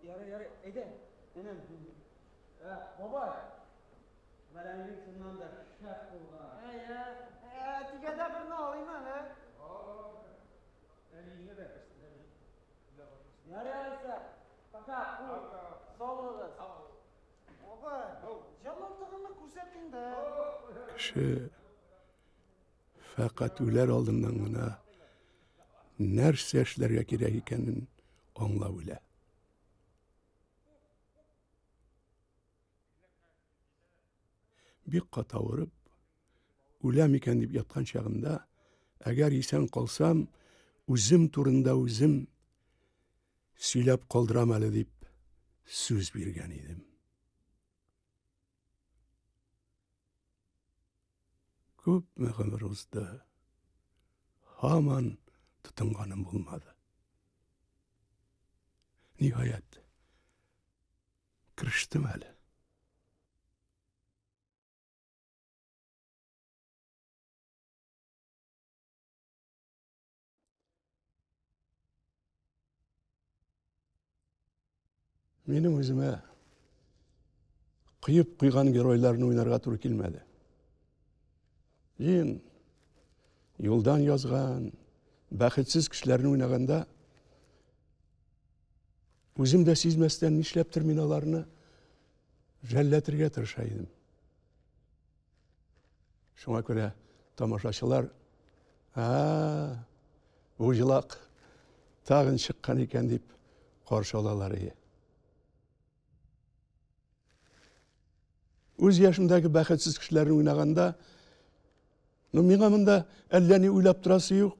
Yarı ede. Benim. Baba. Benim şundan da şef bulga. Ya. Tigede birini alayım ben. Elini de. Yarı Kaka. Sağ olun. Baba. Jalantığını kursettin de. Kişi fakat öler aldığından gına nerse işlerge gerek ikenin anla bile. Bir kata vurup ölem iken deyip yatkan çağımda eğer isen kalsam üzüm turunda üzüm söylep kaldıramalı deyip söz bergen idim. Köp ömrümüzde haman tutunganım bulmadı. Nihayet kırıştım hele. Benim özüme kıyıp kıygan geroylarını oynarga turı kelmedi. Jen yoldan yazgan, bakitsiz kişilerini oynaganda özüm de sizmesden nişleptir minalarını jelletirge tırışaydım. Şuna göre tamaşaçılar bu yılak tağın çıkkan iken deyip karşı olalar iyi. Öz yaşımdaki bakitsiz kişilerini oynaganda Mingamında ellerini uylap durası yok.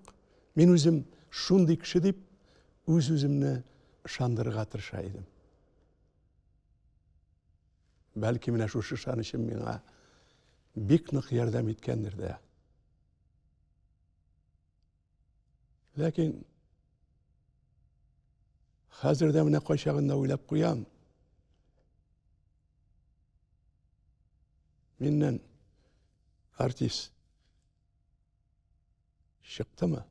Men özüm şunday kişi deyip öz özümni ışandırıga tırışaydım. Belki mine şu ışanışım mena bek nik yardam etkendir de. Lakin hazırda mine koşağında uylap koyam. Menden artist çıktı mı?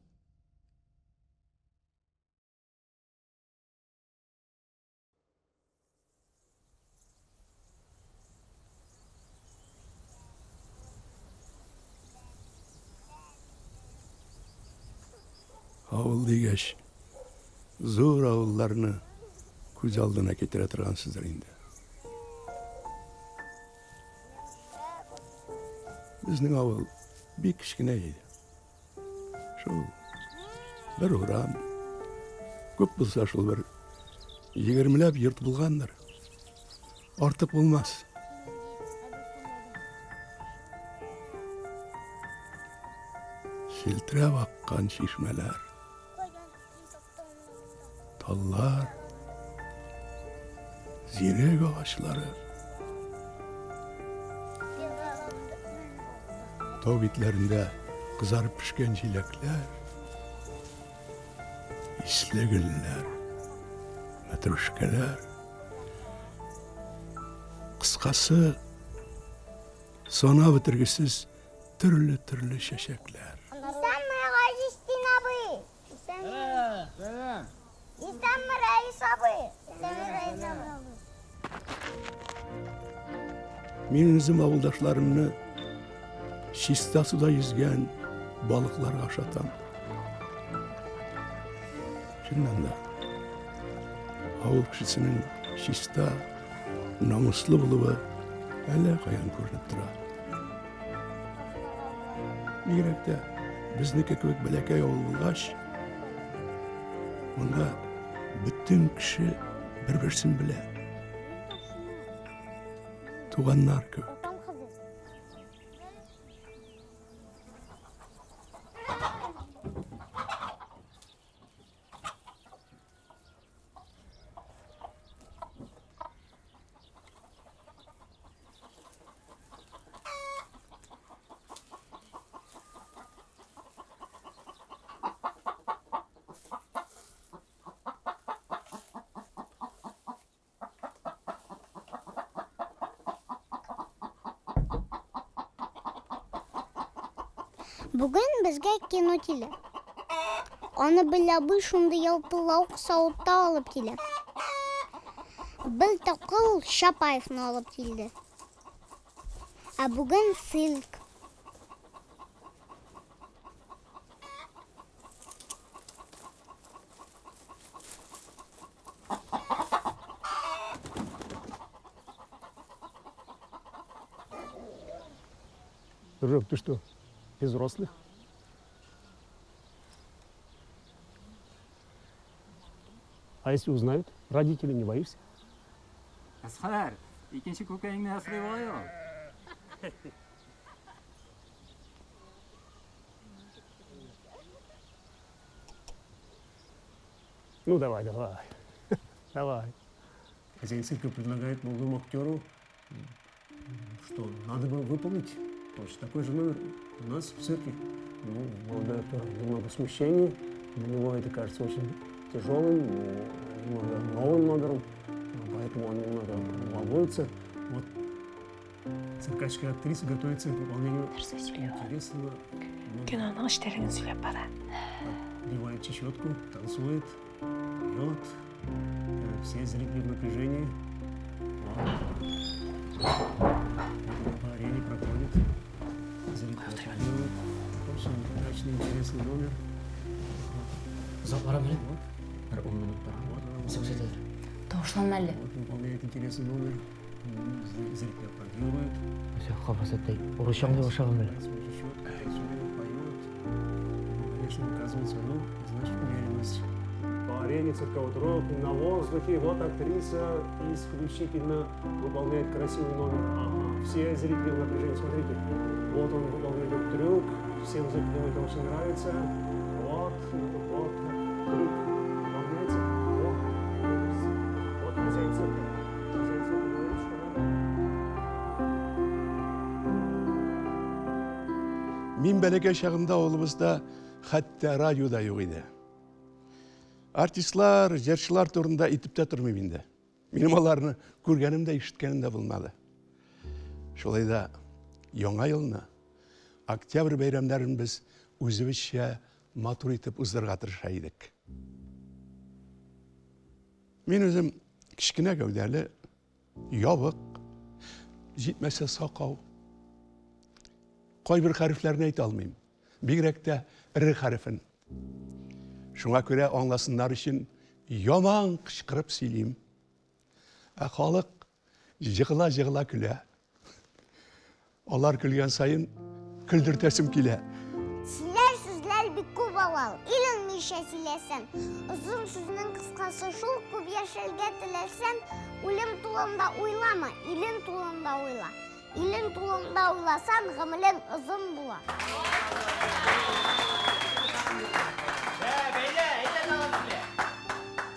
Avul degeç, zor avullarını göz aldına getire turgansızdır indi. Bizning avul bek kichkina edi. Şu bir uğram, köp bulsa şol bir 20'lab yurt bulgandır. Artık bulmaz. Siltirep akkan şişmeler, tallar, zirek ağaçları, tağ bitlerinde kızarıp pişken çilekler, isli güller, matruşkeler, kıskası sona bitirgisiz türlü türlü şeşekler. İnsan mı Reis'tin abi? İnsan mı Reis abi? Reis abi. Benim bizim avuldaşlarımını şista suda yüzgen balıklara aşatan. Şundan da avul kişisinin şista namuslu bulubu hele kayan görünüp dura. Bir de bizniki köy belekay avul bulgaç, onda bütün kişi bir-birsin bile. Tuganlar köy. Bugün bizge kino kili. Onu bile bu şunda yalpılavuk savutta alıp kili. Был такой Шапаевны алып килде. А бүген цирк. Дружок, ты что, из взрослых? А если узнают, родители не боишься? Asqar, ikkinchi ko'kayingni asrab oyo. Ну давай, давай. Давай. Хозяин цирка предлагает молодому актеру, что надо было выполнить. Точно такой же номер у нас в цирке. Ну, молодой актер немного смущений. Для него это кажется очень тяжелым, немного новым номером. Поэтому он немного волнуется. Вот циркачка актриса готовится к выполнению интересного Киноның эшләрен сөйләп бара. Надевает чечетку, танцует, поет. Все зрители в напряжении. По арене проходит. Зрители аплодируют. Очень удачный, интересный номер. Запара менен Вот. бир 10 минут бар. Вот, Сексетер. Тавышланма әле. вот выполняет интересный номер. Зрители аплодируют. Все, хабасаттай. Урушам деп ашаган беле. Свою чечетку, танцует, поет. Конечно, показывает свою, значит, уверенность. По арене цирковой тройк на воздухе. Вот актриса исключительно выполняет красивый номер. Ага. Все зрители в напряжении. Смотрите. Вот он выполняет этот трюк. Всем зрителям это очень нравится. Вот трюк выполняется. Вот хозяин цирка. Хозяин цирка говорит, что надо. Мин бәләкәй чагымда авылыбызда хәтта радио да юк иде. Артистлар, җырчылар турында итеп тә тормыйм инде. Минем аларны күргәнем дә, ишеткәнем дә булмады. Шулай да яңа елны, октябрь бәйрәмнәрен без үзебезчә матур итеп уздырырга тырыша идек. Мин үзем кичкенә гәүдәле, ябык, җитмәсә сакау. Кайбер хәрефләрне әйтә алмыйм. Бигрәк тә р хәрефен. Шуңа күрә аңласыннар өчен яман кычкырып сөйлим. Ә халык җыгыла көлә. Алар көлгән сайын көлдертәсем килә. Сүзләр бик күп алал. Иленмичә сөйләсәң. Озын сүзнең кыскасы шул, күп яшәргә теләсәң, үлем турында уйлама, илен турында уйла. Илен турында уйласаң, гомерең озын була.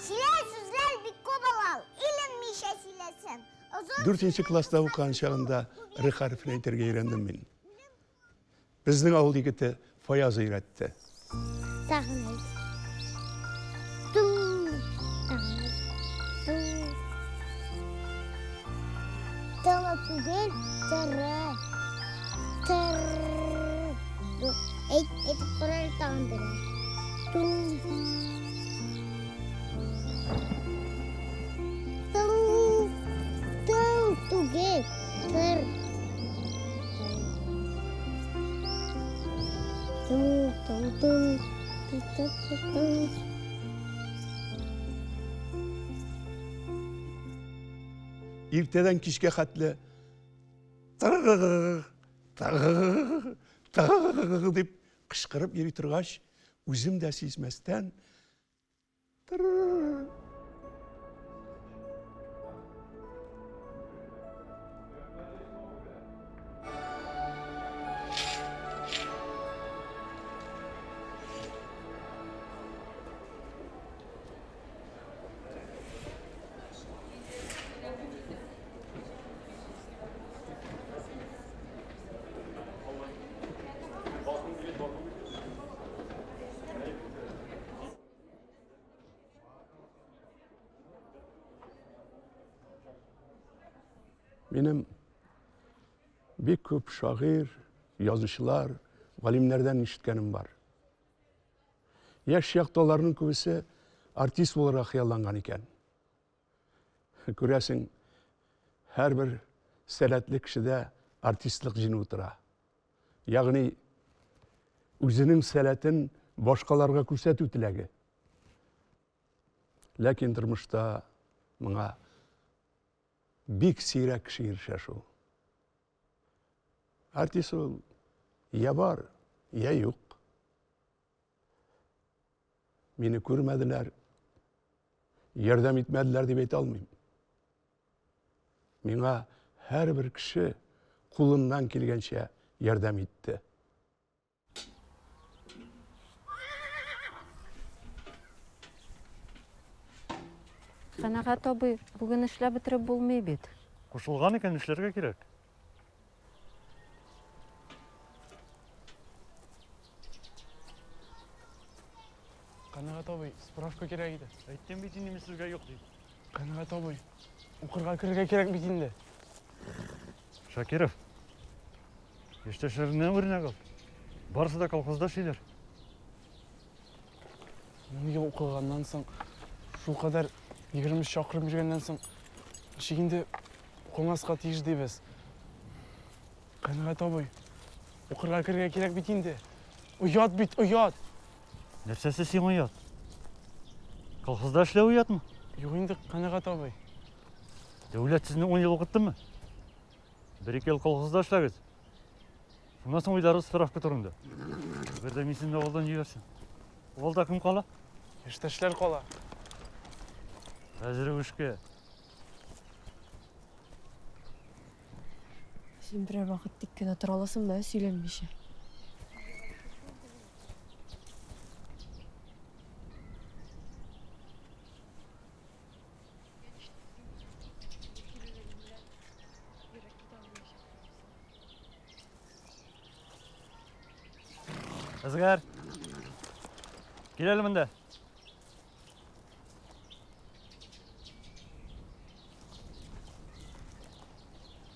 Сүзләр бик күп алал. Иленмичә сөйләсәң. 4-нче класста укыган чагында р хәрефен әйтергә өйрәндем мин. Безнең авыл егете Фаяз өйрәтте. Сагынай. Тала түгел, тыры. Әйтеп корар тагын бер. Түгел, тыр. Иртәдән кичкә хәтле дип кычкырып йөри торгач, үзем дә сизмәстән Минем бик күп шагыйрь, язучылар, галимнәрдән ишеткәнем бар. Яшь чакта аларның күбесе артист булырга хыялланган икән. Күрәсең, һәрбер сәләтле кешедә артистлык җине утыра. Ягъни үзенең сәләтен башкаларга күрсәтү теләге. Ләкин тормышта моңа бик сирәк кеше ирешә шул. Артист ул я бар, я юк. Мине күрмәделәр, ярдәм итмәделәр дип әйтә алмыйм. Миңа һәрбер кеше кулыннан килгәнчә ярдәм итте. Канагат абый, бүген эшләп бетереп булмый бит. Кушылган икән эшләргә кирәк. Канагат абый, справка кирәк иде. Әйттем бит инде сезгә юк дип. Канагат абый, укырга керергә кирәк бит инде. Шакиров. Яшьтәшләреннән үрнәк ал. Барысы да колхозда эшлиләр. Моны укыганнан соң, шул кадәр 20 чакрым йөргәннән соң, ничек укымаска тиеш дибез. Канагат абый, укырга керергә кирәк бит инде. Уят бит, уят. Нәрсәсе син уят? Колхозда эшләү уятмы? Юк инде, Канагат абый. Дәүләт сезне 10 ел укыттымы? 1-2 ел колхозда эшләгез. Шуннан соң уйларыз справка турында. Бер дә мин сине авылдан җибәрсен. Авылда кем кала? Яшьтәшләр кала. Хәзер эшкә. Син берәр вакыт тик кенә тора аласыңмы, сөйләнмичә? Әзгәр. Кил әле монда.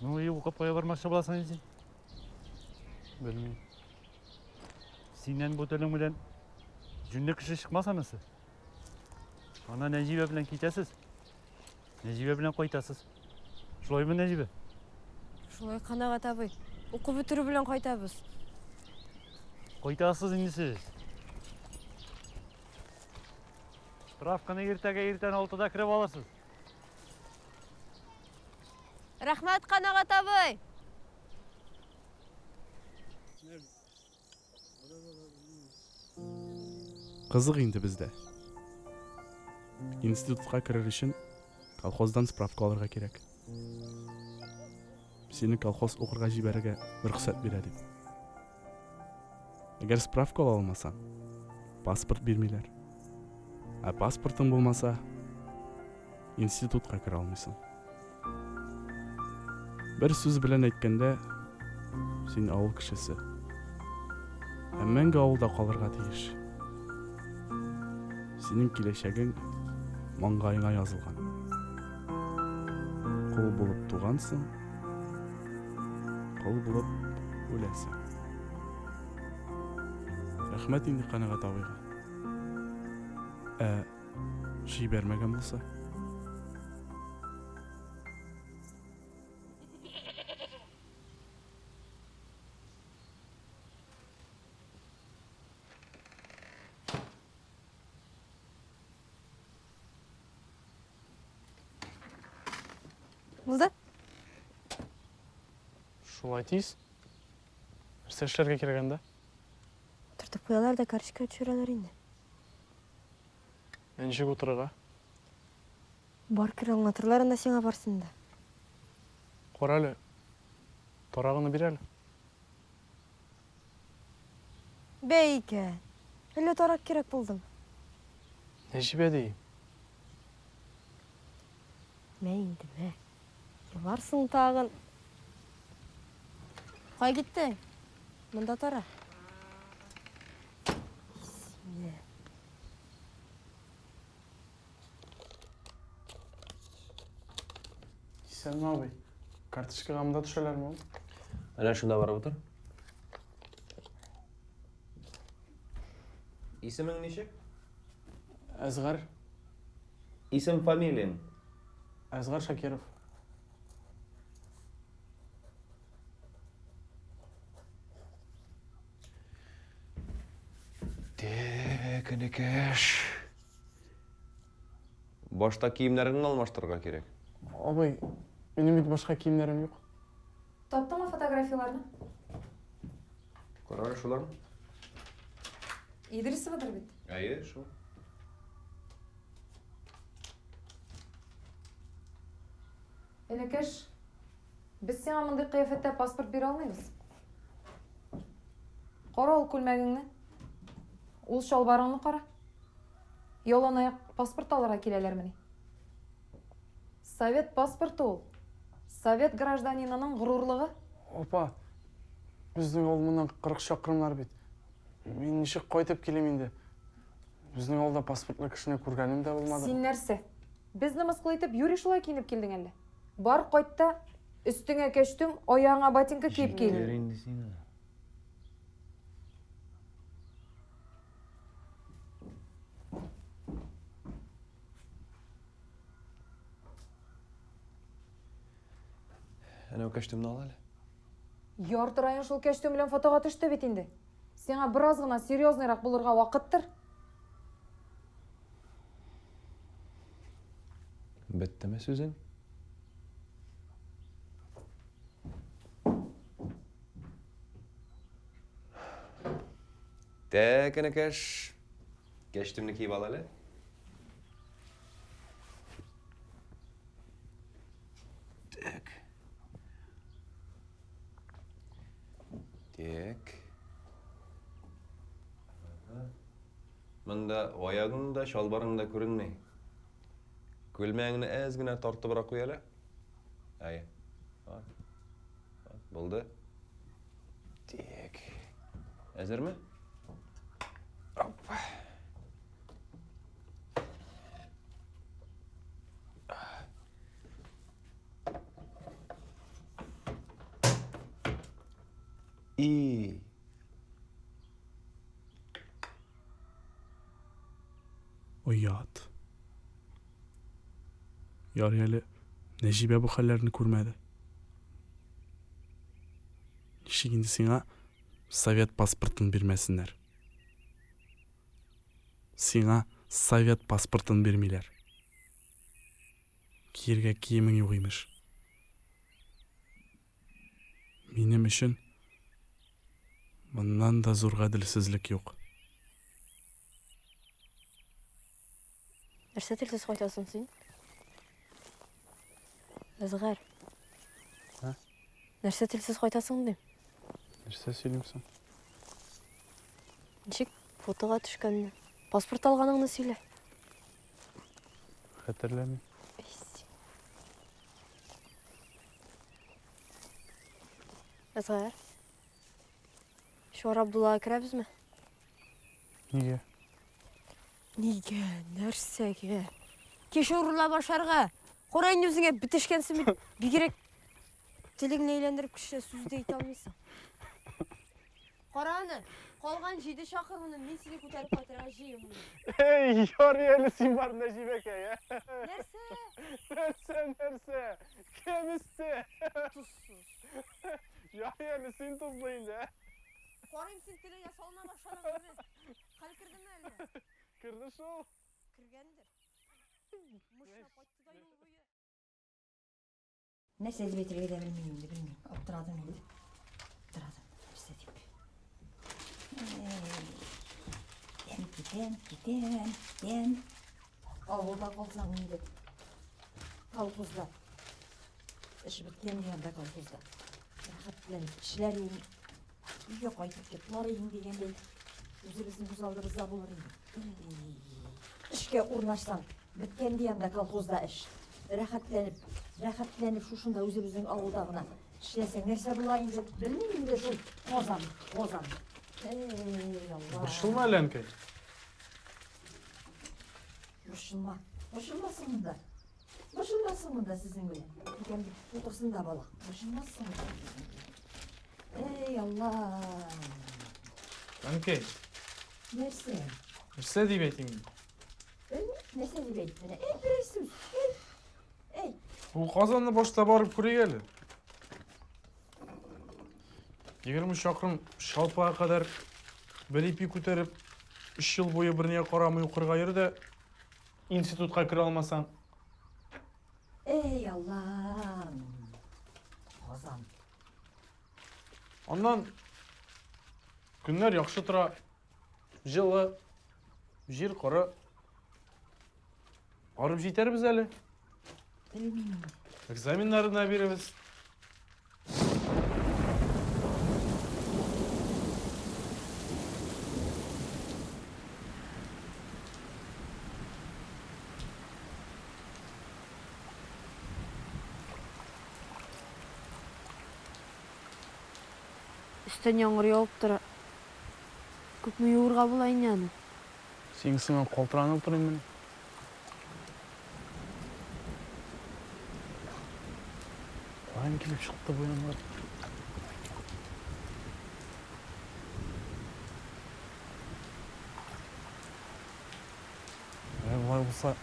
Ну и укып кая бармакчы буласың инде. Белмим. Синнән бу телең белән җүнле кеше чыкмас анысы. Ана Нәҗибә белән китәсез. Нәҗибә белән кайтасыз. Шулаймы Нәҗибә? Шулай, Канагат абый. Укып бетерү белән кайтабыз. Кайтасыз инде сез. Справканы иртәгә иртән 6-да кире аласыз. Рәхмәт, Канагат абый. Кызык инде бездә. Институтка керер өчен колхоздан справка алырга кирәк. Сине колхоз укырга җибәрергә рөхсәт бирә дип. Әгәр справка ала алмасаң, паспорт бирмиләр. Ә паспортың булмаса, институтка керә алмыйсың. Бер сүз белән әйткәндә, син авыл кешесе. Мәңге авылда калырга тиеш. Синең киләчәгең маңгаеңа язылган. Кул булып тугансың, кул булып үләсең. Рәхмәт инде Канагат абыйга. Җибәрмәгән булса? Булды? Шулай тиз. Нәрсә эшләргә кирәк анда? Тартып куялар да карточка төшерәләр инде. Ничек утырырга? Бар кир аңлатырлар анда сиңа барсын да. Кара әле. Тарагыны бир әле. Бәйкә. Әллә тарак кирәк булдым. Нәҗибә ди. Мә инде, мә. Барсың тагын. Кай киттең? Монда тора. Исәнме абый? Карточкага монда төшәләрме ул? Әнә шунда барып утыр. Исемең ничек? Әзгәр. Исем, фамилияң? Asgar Shakirov. Текінекеш. Башта киімдеріңді алмаштырға керек. Абай, менің үйде башқа киімдерім жоқ. Таптың ма фотографияларны? Қарар шуларын? Идрисовадыр бит. Әйе, шу. Энекеш, біз сеңа мындай қияфетте паспорт бере алмаймыз. Қара ол күлмәгіңні. Ул шалбарыңны қара. Ялан аяқ паспорт алырға келелер міне. Совет паспорты ол. Совет гражданинының ғұрурлығы. Опа, біздің ауыл мұнан 40 шақырымлар бит. Мен нешік қойтып келемейді. Біздің ауылда паспортлы кішіне көргенім де болмады. Сен нәрсе? Бізді мысқыл етіп, юри шулай киініп келдің әлі. Бар қойтта, үстіңе кештің, ояңа ботинка киіп келдің. Әне көштімді ал әлі. Ярты райын шул кештің білен фотоға түшті бет енді. Сеңа біраз ғына серьезныйрақ бұлырға вақыттыр. Бітті ме сөзің? Текінекеш. Кештімді киіп ал әлі. Так. Так. Мында оягың да, шалбарың да көрінмей. Көлмәңіні әзгіне тарты бірақ қоялы. Әйе. Болды. Так. Әзір ме? Опа. И... Oyat. Yarı hele Necibe bu hallerini kurmadı. Şimdi sana Sovet pasportunu vermesinler. Sana Sovet pasportunu vermeyler. Kiyerge kiyemin yoğuymuş. Benim için bundan da zor adilsizlik yok. Нәрсе тілсіз қойтасың сен? Әзғар. Нәрсе тілсіз қойтасың дейм? Нәрсе сөйлеймсің? Нешік фотоға түшкенні, паспорт алғаныңды сөйле. Хәтерләмейм. Әзғар. Шуар Абдуллаға кірәбіз ме? Неге? Неге, нәрсеге? Кеш ұрыла башарға. Қорайын өзіңе бітішкенсі ме? Бігерек тілігін ейлендіріп күші сөзді ете алмайсың. Қораны, қолған жейді шақырмыны мен сені көтеріп қайтырға жейім. Ey, yarı sин var Necibeke ya. Нәрсе? Нәрсе? Kim iste? Tuzsuz. Yarı sин tuzlayın da. Қорайым сен тіліге солына башарға ме? Қал кірді ме әлі? Kırdı şu. Кіргендір. Мұшына қойты да ел бойы. Ne söz bitirmeyi de bilmiyorum. Abduradım öyle. Abduradım. İşte deyip. Den. Avulda kalsam indi. Kalkuzda. İş bitken yanında kalkuzda. Rahatlanıp işler yiyin. Uyuya koyup getler yiyin degende. Özümüzün güzaldırızda bulur indi. İşke uğraşsam bitken yanında kalkuzda iş. Rahatlanıp şuşunda özümüzün avudağına işlesen nerse bulayın dep bilmeyim de şu kozam. Ey Allah. Barışılma Alenköy. Boşulmasın bunda sizin böyle. Bugün bir otursun da balık. Boşulmasın. Ey Allah. Alenköy. Nerse? Nerse diyeyim? Ne seni bekle? Ey birisi. Ey. Бұл қазанды башта барып көрейік әлі. 20 шақырым шалпаға қадар бір ипи көтеріп, 3 жыл бойы біріне қарамай оқырға ерді, институтқа кіре алмасаң. Ey Allah'ım. Ozan. Ondan günler yaxşı тұра, жылы, жер құры. Барып жетербіз әлі. Bilmiyorum. Экзаменларына береміз. Üstten yağmur yağıp тұра. Көп мүй ұғырға болайын яны. Сен кісімен қолтыранып тұрайын мен. Қайын келіп шықты бойнамға. Олай болса,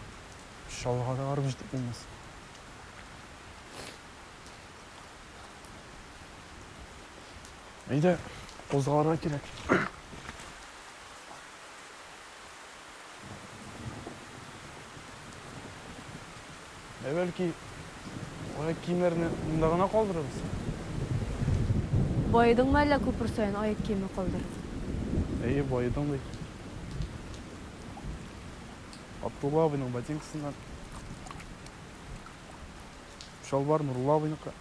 шалға да қарып жетіп болмас. Eyde, қозғаларға керек. Belki oyak kiyimlerini mındağına kaldırırız. Байыдың мәлі көпір сайын аяқ киімі қалдыр. Bayıdan değil. Abdullah abinin ботинкасынан. Шалбар Нұрулла абынікі.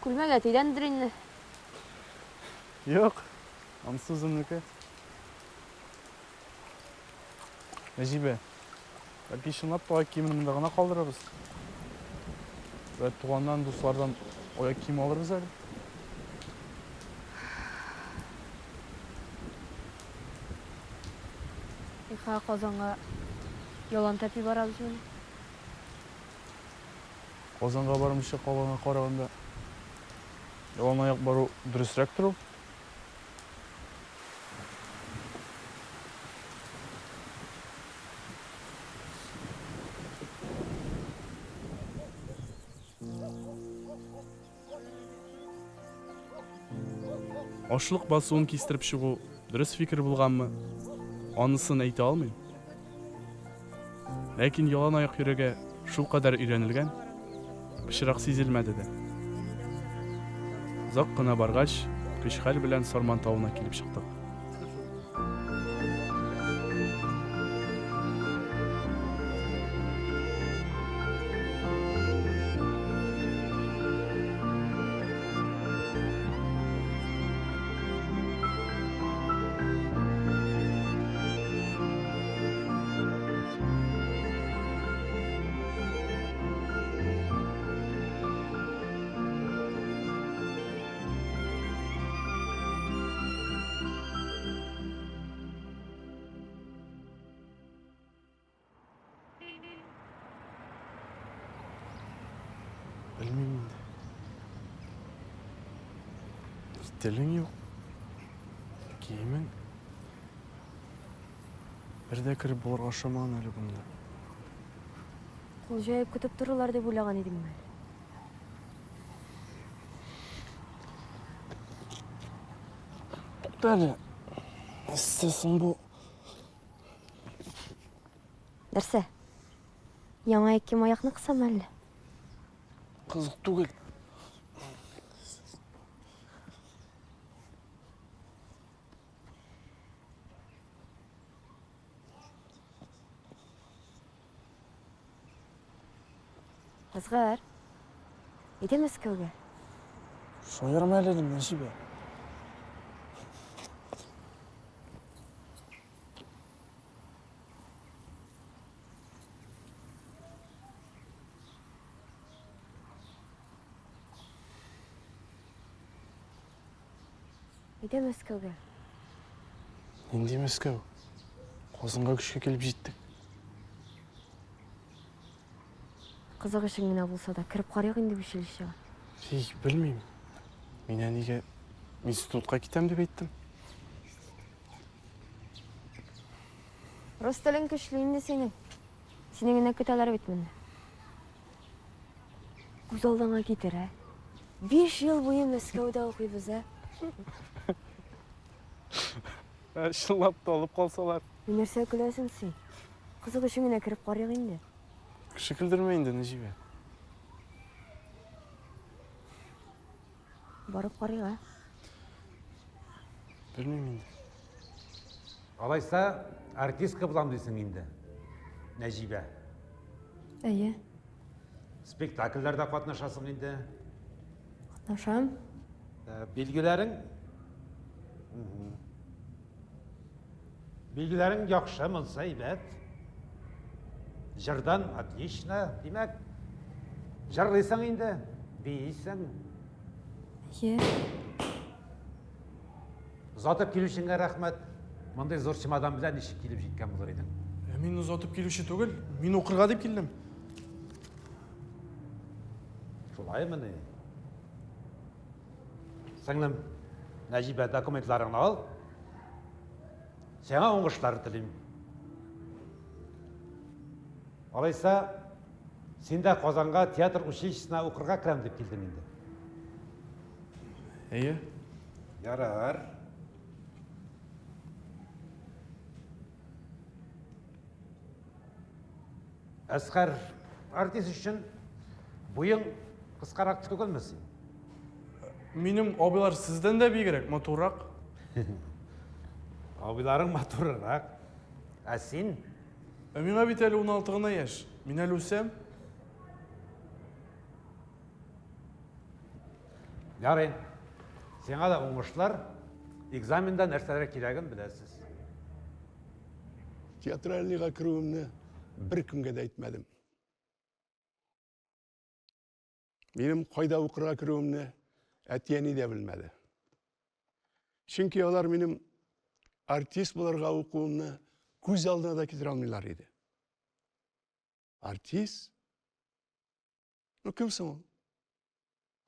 Күлмәге тейден дірінні. Yok, anısı uzunluğu. Нәжибе, belki шынлап oyak kiyimini mındağına kaldırırız. Ve туғаннан, достардан oyak kiyim alırız әлі. Иқа Қазанға ялан тәпи барабыз мені. Қазанға барымшы қалғанға қарағанда ялан аяқ бару дұрысырақ тұру. Ашлық басуын кестіріп шығу дұрыс фикір болғанмы, анысын айта алмайм. Ләкин ялан аяқ йөрергә шул кадәр өйрәнелгән, пычрак сизелмәде дә. Озак кына баргач, көч-хәл белән Сарман тауына килеп чыктык. Bilmem de. Gittelin yok. Kimin? Bir de kirip bulur aşamağın öyle bunda. Қол жайып күтіп тұрылар деп ойлаған едім мен. Бәлі, істесін бұл. Нәрсе? Яңа еккем аяқны қысам әлі. Қызық түгел. Азғар, еді Мәскеуге? Шойырым әледім, Нәжибе. Еді Мәскеуге? Ненде Мәскеу? Қозынға күшке келіп жеттік. Қызық ішің генә болса да, кіріп қарайық енді училищеға. Білмеймін. Мен әнеге институтқа кетем деп айттым. Рос тілің күшлі инде сенің. Сенен көтәләр бит менә. Күз алдыңа китер, 5 ел буе Мәскәүдә укыйбыз, Шыллап талып қалсалар. Нәрсә көләсең син? Кызык өчен генә кереп карыйк инде. Кіші күлдірме енді, Нәжибе? Барып карыйк, Білмеймін енді. Алайса, артистка булам дейсің енді, Нәжибә. Әйе, Спектакльләрдә катнашасың енді. катнашам. Билгеләрің? Билгеләрің яхшы, монсы әйбәт. Жырдан отлично, димәк. Жырлыйсың енді, бейсің. Әйе. Uzatып килүшеңә рәхмәт. Мондай зур чемодан белән ничек килеп җиткән булыр идең? Мин ұзатып келуші түгел, мин оқырға деп келдім. Шулаймы ни? Сеңлем, Нәҗибә, документларыңны ал. Сиңа уңышлар телим. Алайса, син дә Казанга театр училищесына укырга керәм дип килдең инде. Әйе. Ярар. Әсқар, артист үшін буың қысқарақ түгелме син? Минем абыйлар сізден дә бигрәк, матуррак. Абыйларың матуррак. Ә син? Миңа бит әле 16 гына яшь. Мин әле үсәм. Ярый. Сиңа да уңышлар. Экзаменда нәрсәләр кирәген беләсез. Театральныйга керүемне bir кемгә дә әйтмәдем. Минем кайда укырга керүемне әтияни дә белмәде. Чөнки алар минем артист булырга укуымны күз алдына да китерә алмыйлар иде. Артист? Ну кем соң ул?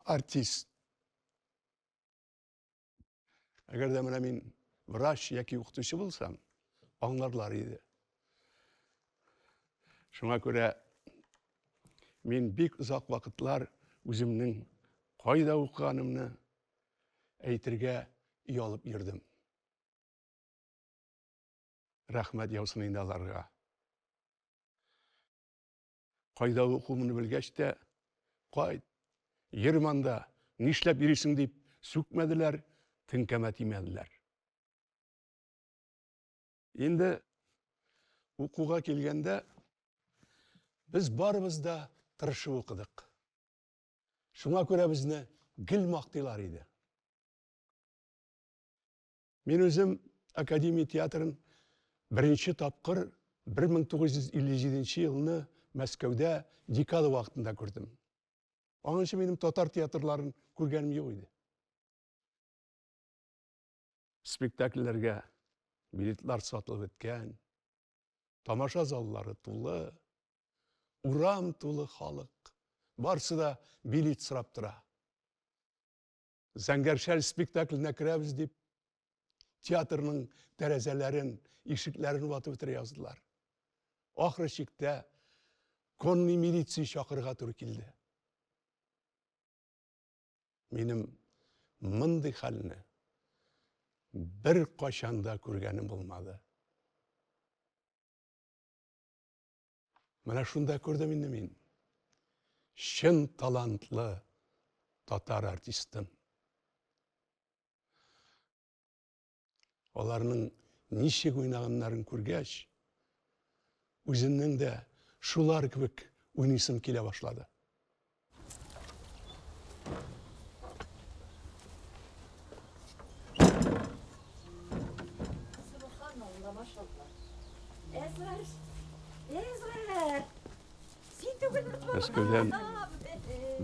Артист. Әгәр дә менә мин врач яки укытучы булсам, аңларлар иде. Шуңа күрә мин бик озак вакытлар үземнең кайда укыганымны әйтергә уялып йөрдем. Рәхмәт яусын инде аларга. Кайда укуымны белгәч тә, кайт, йөрмәндә, нишләп йөрисең дип сүкмәделәр, теңкәмә тимәделәр. Инде укуга килгәндә biz barımız da tırışıp okuduk. Şuna göre bizne gül maktıylar idi. Men özüm Akademiya Teatrın birinci tapqır 1957 yılını Мәскәүдә декада вакытында күрдем. Анысы минем татар театрларын күргәнем юк иде. Спектакльләргә билетлар сатылып беткән, тамаша заллары тулы, урам тулы халык. Барсы да билет сорап тора. Зәңгәршәл спектакленә керәбез дип, театрның тәрәзәләрен, ишекләрен ватып бетерә яздылар. Ахры чиктә конный милиция чакырга туры килде. Минем мондый хәлне бер качанда күргәнем булмады. Менә шунда күрдем инде мин. Чын талантлы татар артистым. Аларның ничек уйнаганнарын күргәч, үземнең дә шулар кебек уйныйсым килә башлады. Subhanallah, maşallah. Ezra, син түгелме? Мәскәүдән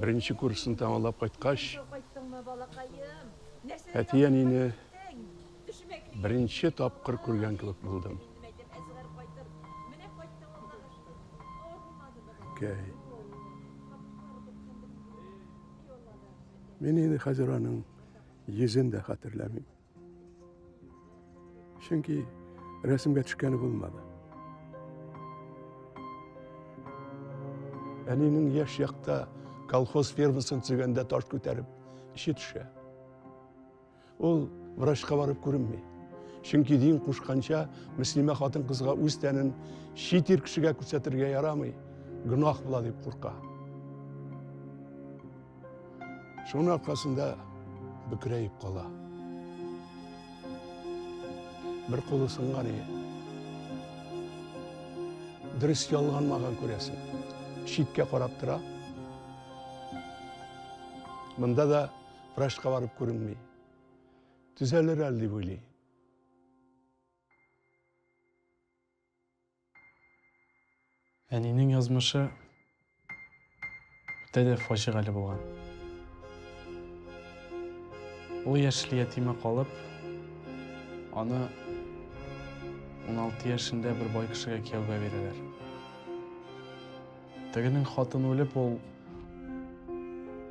беренче курсын тәмамлап кайткач, әти әнине беренче тапкыр күргән кебек булдым. Мен инде хәзер аның йөзен дә хәтерләмим. Чөнки рәсемгә төшкәне булмады. әненің еш жақта колхоз фермасын түзегенде таш көтеріп, іші түші. Ол врачқа барып көрінмей. Чөнки дейін қушқанша, мүслиме қатын қызға өз тәнін шетер кішіге көрсетірге ярамай, гүнах бұла деп қорқа. Шоның арқасында бүкірейіп қала. Бір қолы сынған дұрыс ялған маған көресің. Шитке қарап тұра. Мұнда да врачқа барып көрінмей. Түзелер әлі деп ойлай. Әненің язмышы өте де фашиғалы болған. Ол яшіл етиме қалып, аны 16 яшында бір бай кішіге күйеуге берелер. Тегінің хатын өліп, ол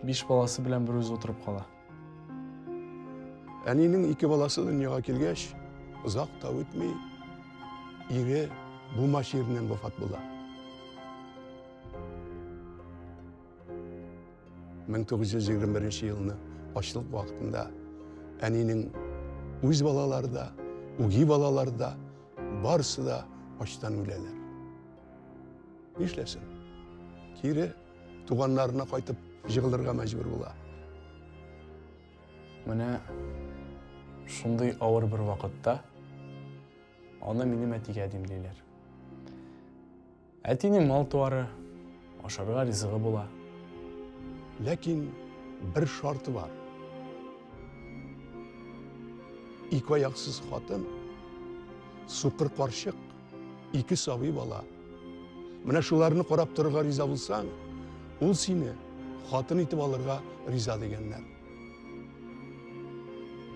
5 баласы білән бір өз отырып қала. Әненің 2 баласы дүнияға келгеш, ұзақ та өтмей, ире бұма шерінен вафат бола. 1921 жылыны ашлық вақытында әненің өз балалары да, үги балалары да, барысы да аштан өлелер. Нешлесін? Кері туғанларына қайтып жығылырға мәжбүр бола. Міне, шундай ауыр бір вақытта, аны менің әтиге әдемлейлер. Әтинің мал туары, ашарға ризығы бола. Ләкин бір шарты бар. 2 аяқсыз хатын, суқыр қаршық, 2 сабый бала. Міне шуларыны қорап тұрға риза болсаң, ол сені хатын итіп алырға риза дегенлер.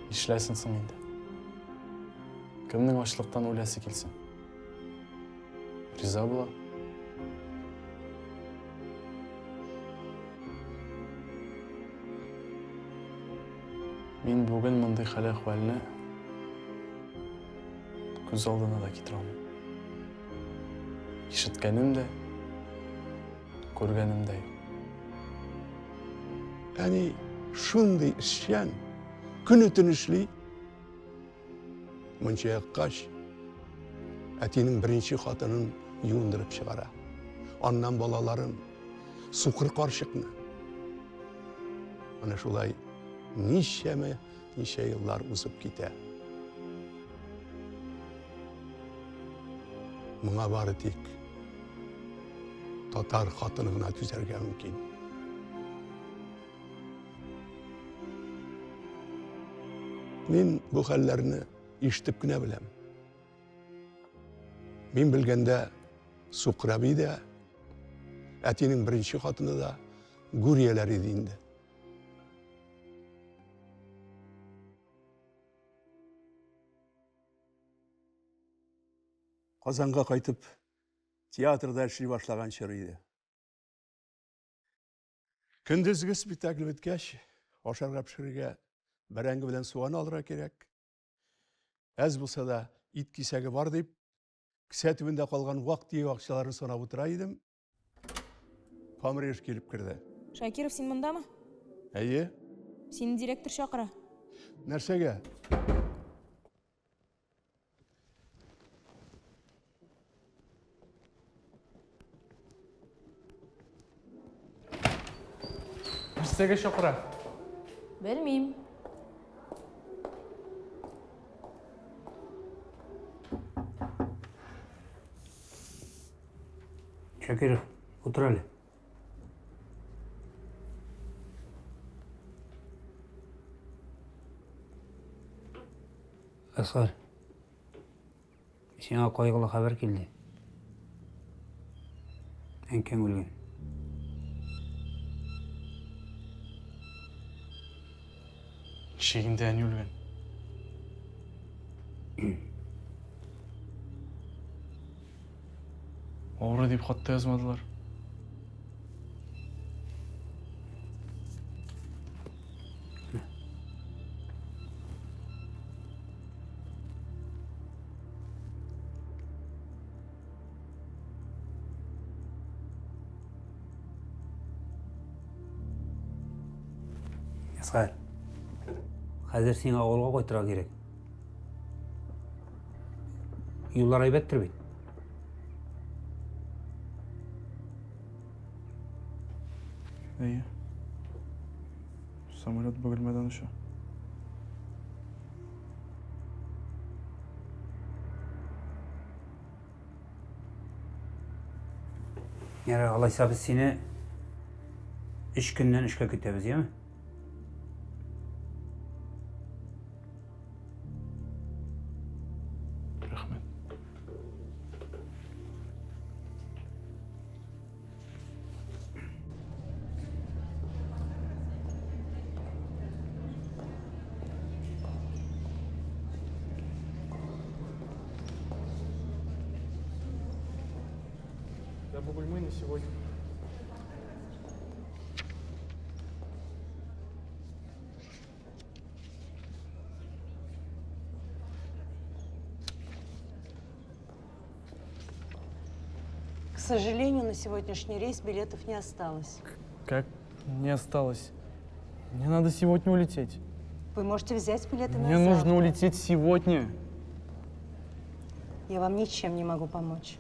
Ишләсін сың енді. Кімнің ашлықтан өләсі келсін? Риза бола. Мен бүгін мұндай хәл әхваліне көз алдына да кетір алмын. Ишіткәнім де, көргәнім де. Әне шундай ішшен, күн өтін ішлей, мұнша қаш, әтенің бірінші қатынын юындырып шығара. Аннан балаларын, суқыр қаршықны. Ана шулай неше йыллар ұзып кете. Мұңа бары тек татар қатынығына түзерге мүмкін. Мен бұл хәлләрні иштіп күнә білем. Мен білгенде Суқраби да, әтенің бірінші қатыны да гүриелер едінді. Қазанға қайтып, театрда эшли башлаған чорыйды. Көндізгі спектакль біткәш, ашарға пішірге бәрәңгі білән суан алыра керек. Әз болса да ит кисәге бар deyip, кісә түбінде қалған вақт ие ақшаларын санап отыра едім. Камреш келіп кірді. Шакиров, сен мұнда ма? Әйе? Сені директор шақыра. Нәрсеге? Нәрсеге шақыра? Білмейм. Шакиров, отыр әлі. Асқар, сеңа қайғылы хабар келді. Әнкең өлген. Шегінде әне өлген. Ауыры деп хатта yazmadılar. Asqar, қазір сен ауылға қойтыра керек. Юллар айбаттыр бейт. İyi. Самолет бөгелмәдән ұша. Yani алайса біз сені 3 күннен 3-ке күтеміз, еме? Рахмет. Да, Бугульмы на сегодня. К сожалению, на сегодняшний рейс билетов не осталось. Как не осталось? Мне надо сегодня улететь. Вы можете взять билеты на Мне завтра. нужно улететь сегодня. Я вам ничем не могу помочь.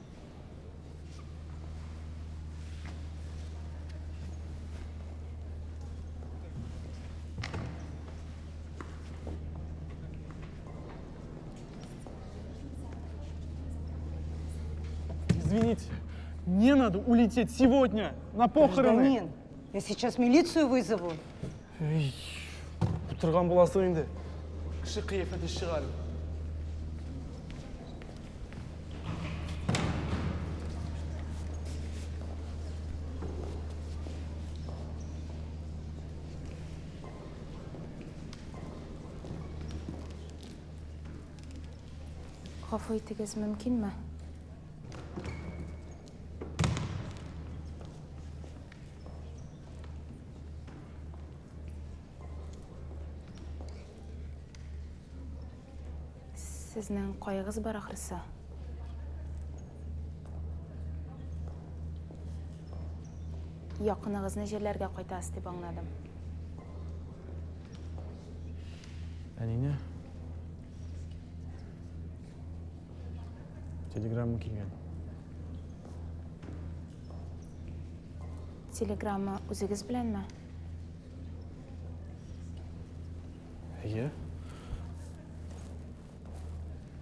Извините, мне надо улететь сегодня на похороны. Гражданин, я сейчас милицию вызову. Ей, отырған боласың енді. Кіші қияфеті шығар. Ғафу етіңіз мүмкін ме? Сізнің қойғыз бар ақырысы. Яқынығызны жерлерге қойтасы деп аңладым. Әнине? Телеграмма келген. Телеграмма өзіңіз білен ме? Иә?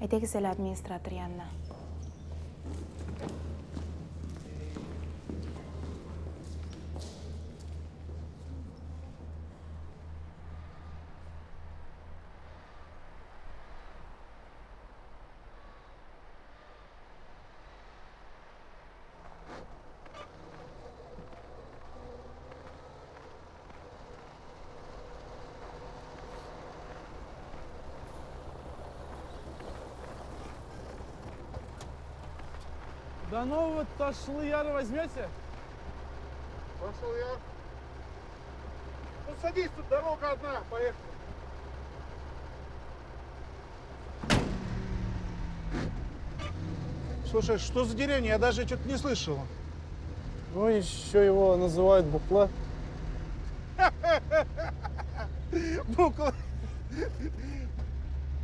Әйтегіз әлі администратор янына. До нового Ташлы-Яра возьмете? Пошел я. Ну садись, тут дорога одна, поехали. Слушай, что за деревня? Я даже что-то не слышал. Ну, еще его называют Букла. Bukla.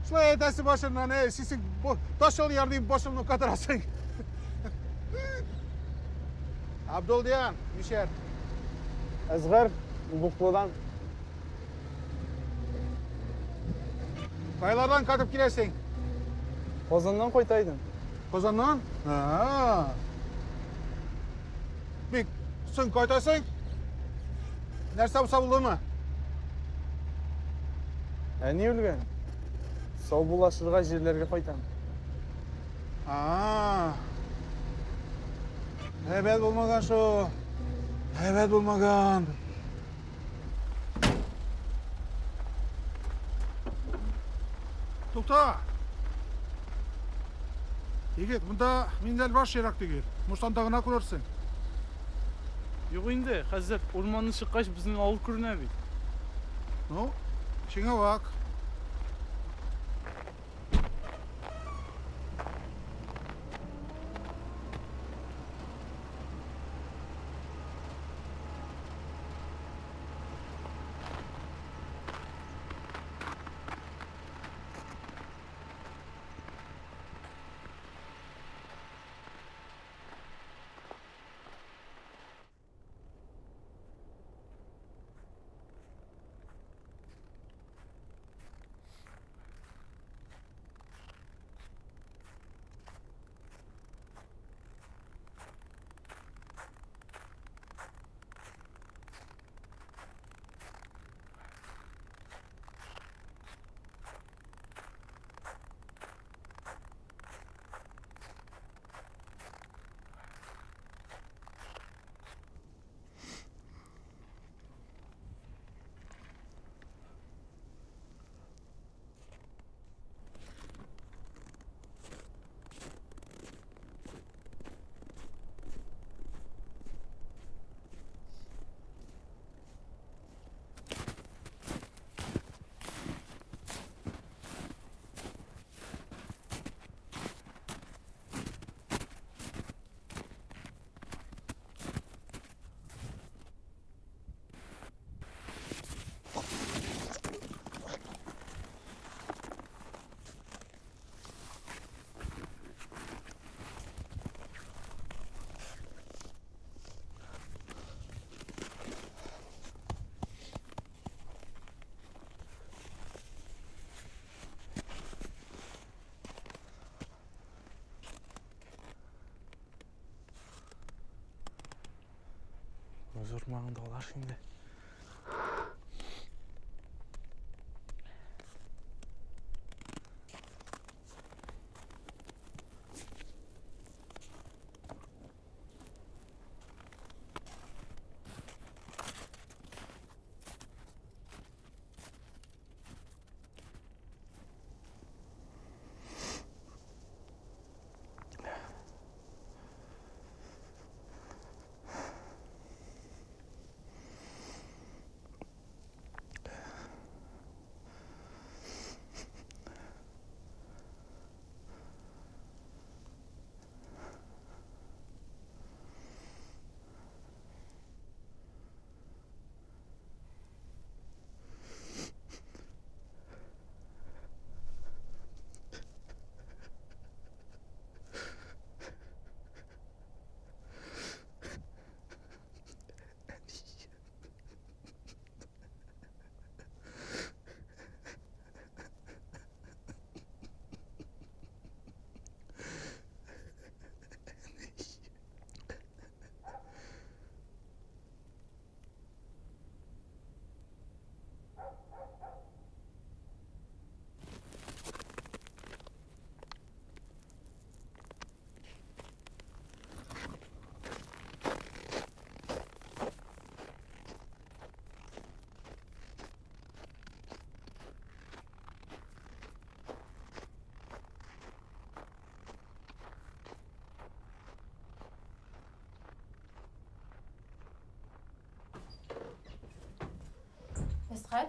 Şuraya edesi başına ne? Sisin taşol yardım başımın kadar asın. Abduldiyan, Müşer. Azgar, Bukla'dan. Kaylardan katıp girersin. Kozan'dan koytaydın. Kozan'dan? Ha. Bir sen koytaysın. Nerse savulur mu? Әне өлген? Сау булашырға жерлерге қайтам. Evet bulmagan şu. Evet bulmagan. Tukta. Егет, мұнда миндер бар ширақ дегер. Мұстандағына көрерсің. Yok енді, қазір орманның шыққаш біздің ауыл көріне бейт. Ну, шыңа бак. Öz urmağında olar şimdi. Esxal?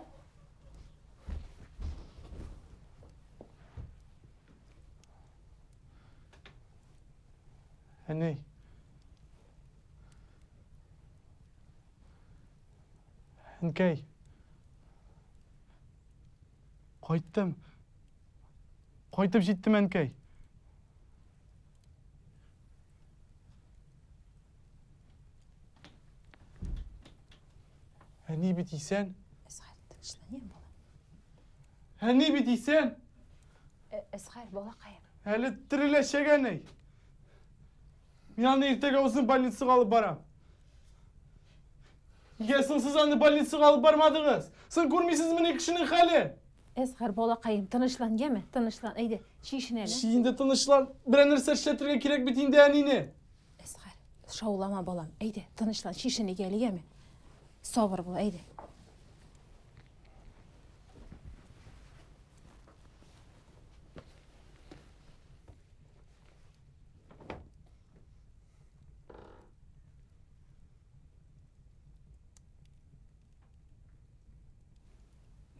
Anne. Ankey. Qaytdim. Qaytib jetdim Ankey. Anne bir deysen? Esxal, tinchlanayım bolam. Anne bir deysen? Esxal, bola qayım. Hali tirileşecek anne. Yani ertege olsun больницаga alıp baram. Gelsin siz anne больницаga alıp barmadınız. Sen görmeysiz mi ne kişinin hali? Esxal, bola qayım. Tinchlan, yeme. Tinchlan. Eydi, şişine. Şiinde tinchlan. Bir narsa işletirge kerek bitinde anine. Esxal, şovlama bolam. Eydi, tinchlan. Şişine gel, yeme. Sabır bol, eydi.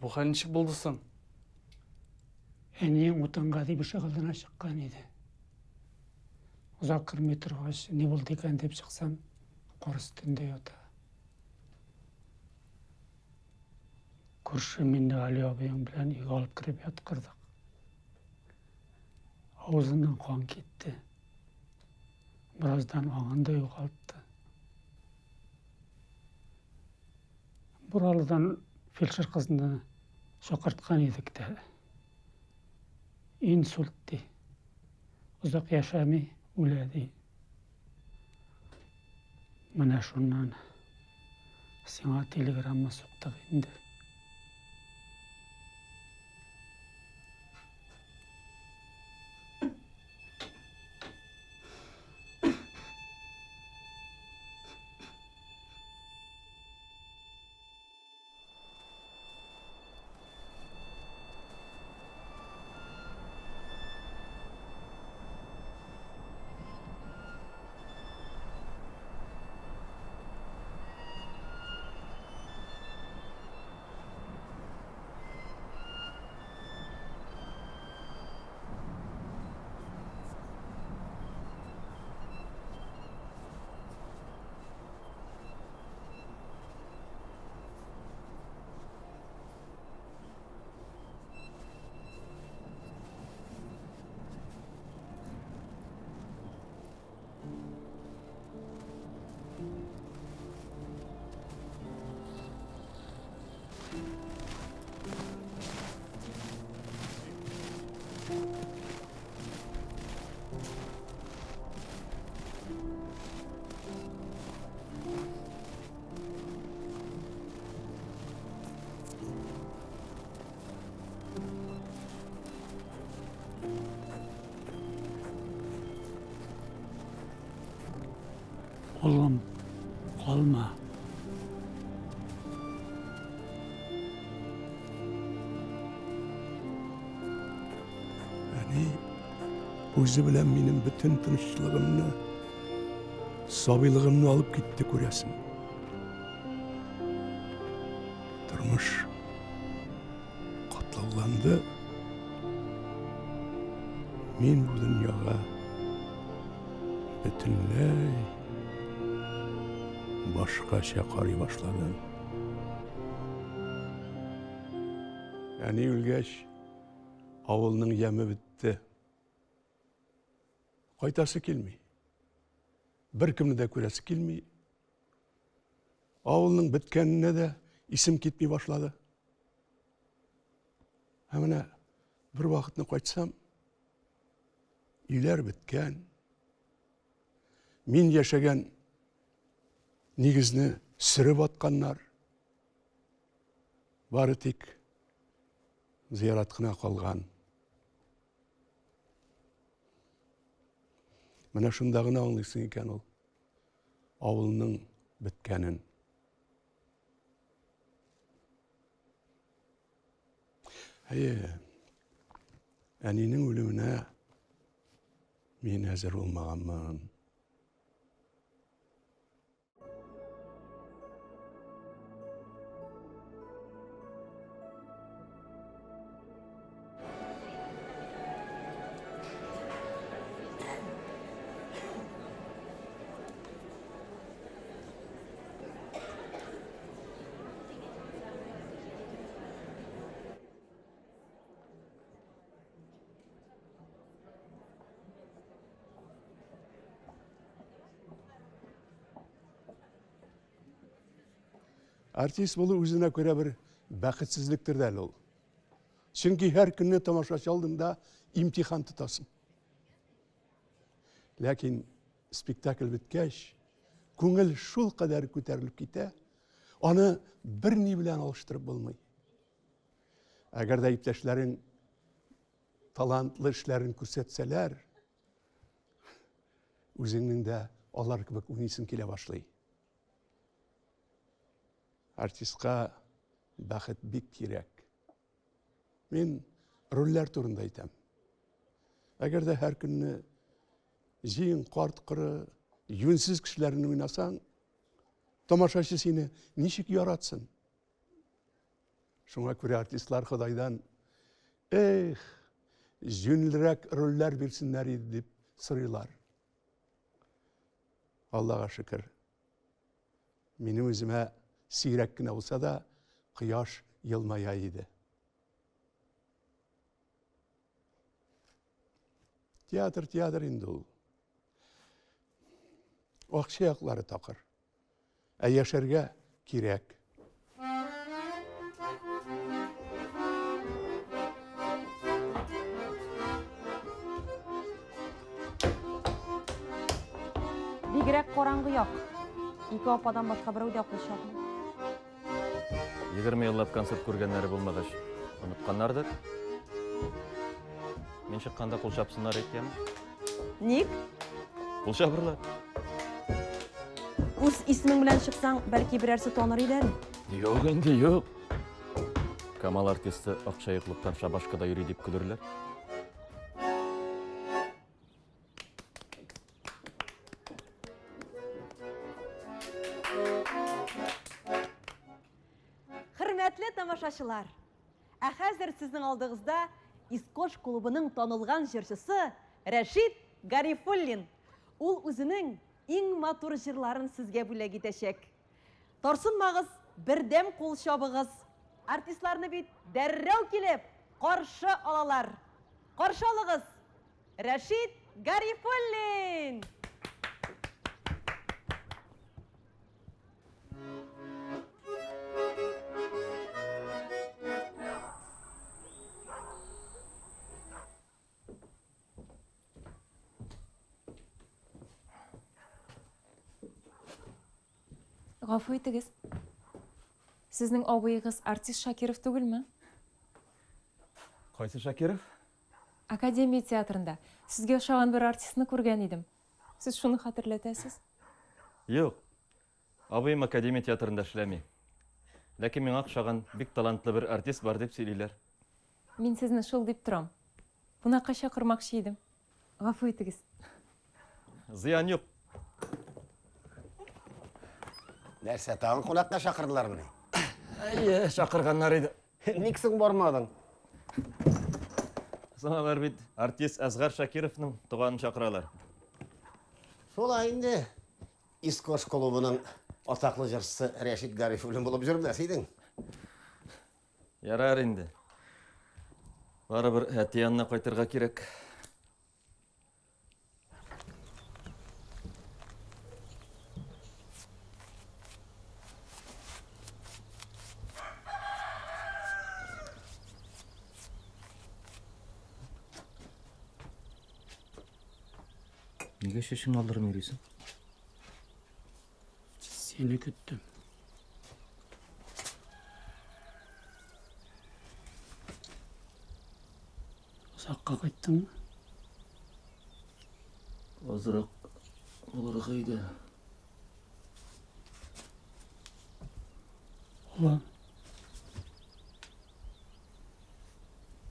Bu hal nişik buldusın? Eneyim otanға deyip шағылдана шыққан еді. Ұзақ кірмей тұрғаш, не болды екен деп шықсам, қор үстінде ота. Көрші менде Али абайың білән үйге алып кіріп жатқырдық. Аузынан қан кетті. Біраздан ағанда ұйғалыпты. Бұралыдан фельдшер қызына шақыртқан едік те. Инсультті. Ұзақ yaşamay өледі. Мына шуннан сиңа телеграмма соқтық енді. Oğlum, kalma. Yani o'zi bilan mening butun tinchligimni, sobiligimni olib ketdi ko'rasin. Turmush qatlovlandi. Men bu dunyoga butunlay boshqacha qaray boshladim. Ya'ni o'lgach avulning yami bitdi. Qaytasi kelmey. Bir kimni de ko'rasi kelmey. Avulning bitganine de isim ketmey boshladi. Hamına bir vaqtni qaytsam, uylar bitgan. Men yashagan negizni sirib atqanlar. Bari tek ziyoratxona qolgan. Mana shundag'ini anglaysan ekan ol. Avulning bitganin. Anining o'limine men hazır olmaganman. Artist болу өзіне көре бір бақытсызлықтыр дәл ол. Çünkü her günü tamaşaçı aldığında imtihan tutasın. Lakin spektakl bitkeş, көңіл şul kadar көтеріліп kete, onu bir ne bilen alıştırıp bulmayı. Eğer de ipteşlerin talantlı işlerini көрсетseler, өзіңнің de onlar gibi oynayısın kele başlayı. Artistқа бақыт бек керек. Мен рөллер турында айтам. Егер де her күнні жиын қартқыры, юнсіз кішілерін ойнасаң, тамашашы сені нешік яратсын? Шуңа көре артистлар Құдайдан, жөнлірек рөллер берсінлер еді деп сұрайлар. Аллаға шүкір. Менің өзіме siyrak kine olsa da kıyaş yılmayaydı. Tiyatr indi ol. Okşayakları takır. Yaşarga kirek. Бигрәк караңгы як. Ике ападан башка берәү дә кулчакмый. 20 yıllап концерт көргенлері болмағаш, ұмытқаннардыр. Мен шыққанда қол шапсынар екен. Ник? Қол шапырлар. Үз исмең белән шықсаң, бәлки берәрсе таныр идең. Yok енді, yok. Камал артисті ақшайықлықтан шабашқада йөри деп күлерлер. Хөрмәтле тамашачылар, хәзер сезнең алдыгызда Искош клубының танылган җырчысы Рәшит Гарифуллин. Ул үзенең иң матур җырларын сезгә бүләк итәчәк. Тарсынмагыз, бердәм кул чабыгыз. Артистларны бит дәррәү килеп каршы алалар. Каршы алыгыз. Рәшит Гарифуллин. Гафу итегез. Сезнең абыегыз артист Шакиров түгелме? Кайсы Шакиров? Академия театрында. Сезгә ошаган бер артистны күргән идем. Сез шуны хәтерләтәсез? Yok. Абыйым академия театрында эшләми. Ләкин миңа охшаган бик талантлы бер артист бар дип сөйлиләр. Мин сезне шул дип торам. Кунакка чакырмакчы идем. Гафу итегез. Зыян юк. Нәрсә, тагын кунакка чакырдылар менә? Әйе, чакырганнар иде. Ник соң бармадың? Соңалар бит артист Азгар Шакировның туганын чакыралар. Шулай инде. Искош клубының атаклы җырчысы Рәшит Гарифуллин булып жүрмәс идең. Ярар инде. Барыбер әти янына кайтырга кирәк. Нигә шешең алдырып йөрисең? Seni küttüm. Uzakka kayttın mı? Азыраак булырга иде. Ulan.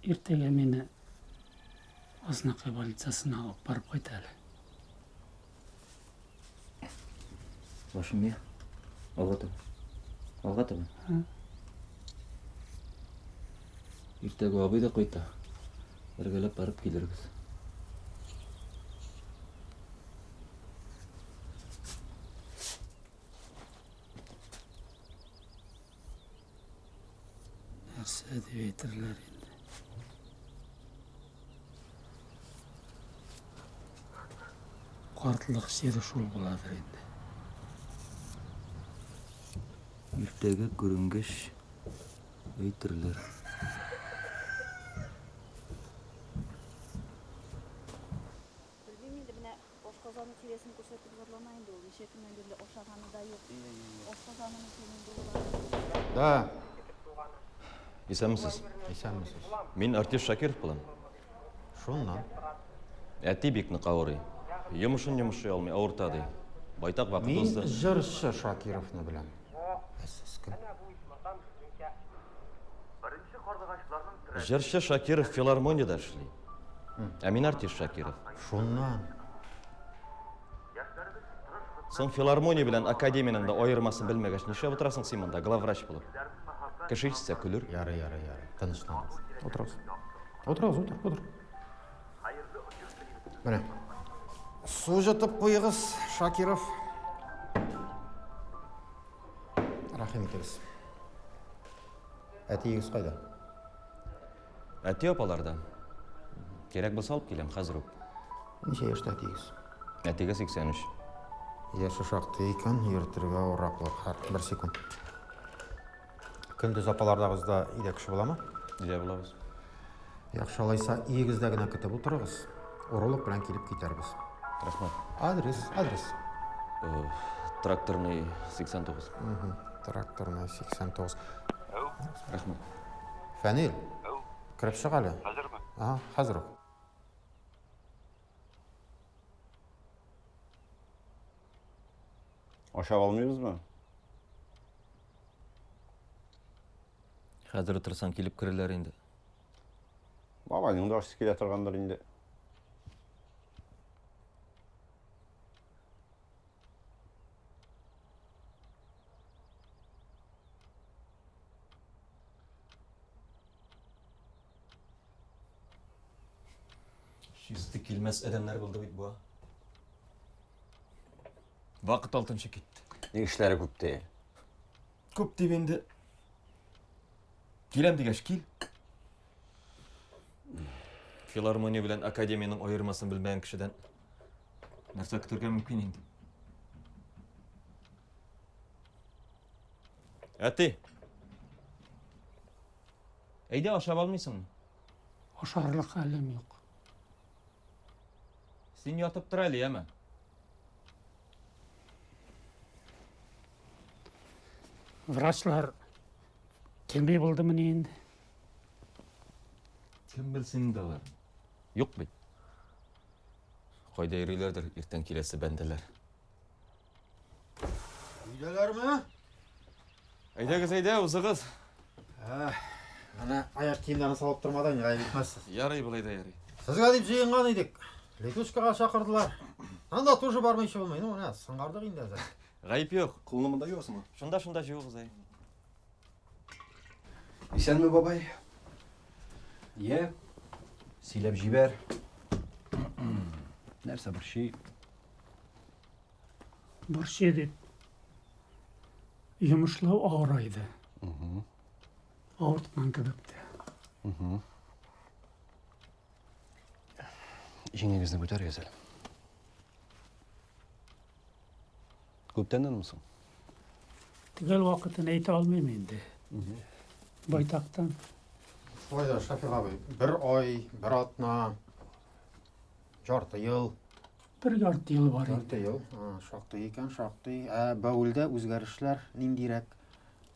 Ertege meni Aznaqay больницасына алып барып кайт әле. Башым я. Алгатым. Алгатым. Иртәгә абый да кайта. Бергәләп барып килербез. Нәрсә дип әйтерләр инде. Картлык сире шул буладыр инде. Иртәгә күренгәч әйтерләр. Bilmem indi bine oşkazanın tiresini koşatıp zorlamayın da ol. Neşe günden beri oşkazanı da yok. Oşkazanın senin doğulan. Да. Исәнмесез? Исәнмесез. Мин артист Шакиров булам. Шуннан. Әти бик нык авырый. Йомышын йомышый алмый, авырта ди. Байтак вакыт Мин узды. җырчы Шакировны беләм. Сез кем? Җырчы Шакиров филармониядә эшли. Ә мин артист Шакиров. Шуннан. Соң филармония белән академияның да аермасын белмәгәч, нишләп утырасың син монда главврач булып? Кеше ишетсә көлер. Ярый. Тынычланыңыз. Отырыгыз. Утыр. Менә. Су жытып куйыгыз, Шакиров. Рахим итегез. Әтиегез кайда? Әти апаларда. Кирәк булса алып киләм хәзер үк. Ничә яшьтә әтиегез? Әтигә 83. Яшы шактый икән, йөртергә ураклы һәр бер секунд. Көндез апалардагызда иде кеше буламы? Иде булабыз. Яхшы алайса, иегездә генә көтеп утырыгыз. Урылык белән килеп китәрбез. Рәхмәт. Адрес. Тракторный 89. Тракторный 89. Рәхмәт. Фәнил. Кіріп шық әлі. Хәзерме? Хәзер үк. Ашап алмыйбызмы? Хәзер утырсаң килеп керерләр инде. Бабаның да ашсы килә торгандыр инде. Шисті килмәс әдәмнәр булды бит бу. Вакыт алтынчы китте. Ник эшләре күпте? Күп дип инде. Киләм дигәч кил. Филармония белән академияның аермасын белмәгән кешедән нәрсә көтәргә мөмкин инде. Әти. Әйдә ашап алмыйсыңмы? Ашарлык хәлем юк. Син ятып тор әле, яме. Врачлар келмей булды мені енді. Кем белсен инде алар? Юк бит. Кайда йөриләрдер иртән киләсе бәндәләр. Үйделерме? Әйдәгіз, ұзығыз. Ана аяқ киімдерін салып тұрмадан ғайып етмezсіз. Ярай бұлайда, ярай. Сізге дейіп жиынған едік. Летушкаға шақырдылар. Анда тоже бармайшы болмай, ну, сыңғардық енді әзір. Ғайып жоқ. Құлынымында жоқсың ма? Шында жоқ, ай. Исәнме, бабай? Е, силеп жибер. Нәрсе бір шей? Бір шей деп. Жұмышлау ауырайды. Ауыртқан кідіпті. Жеңеңізді көтер кезел. Көптенден мұсың? Түгел уақытын айта алмайым енді. Байтақтан. Ойда, Шафиқ абай, бір ой, бір атна, жарты ел. Бір жарты ел бар. Жарты ел, шақты екен, шақты. Бәуілді өзгәрішлер нендирек?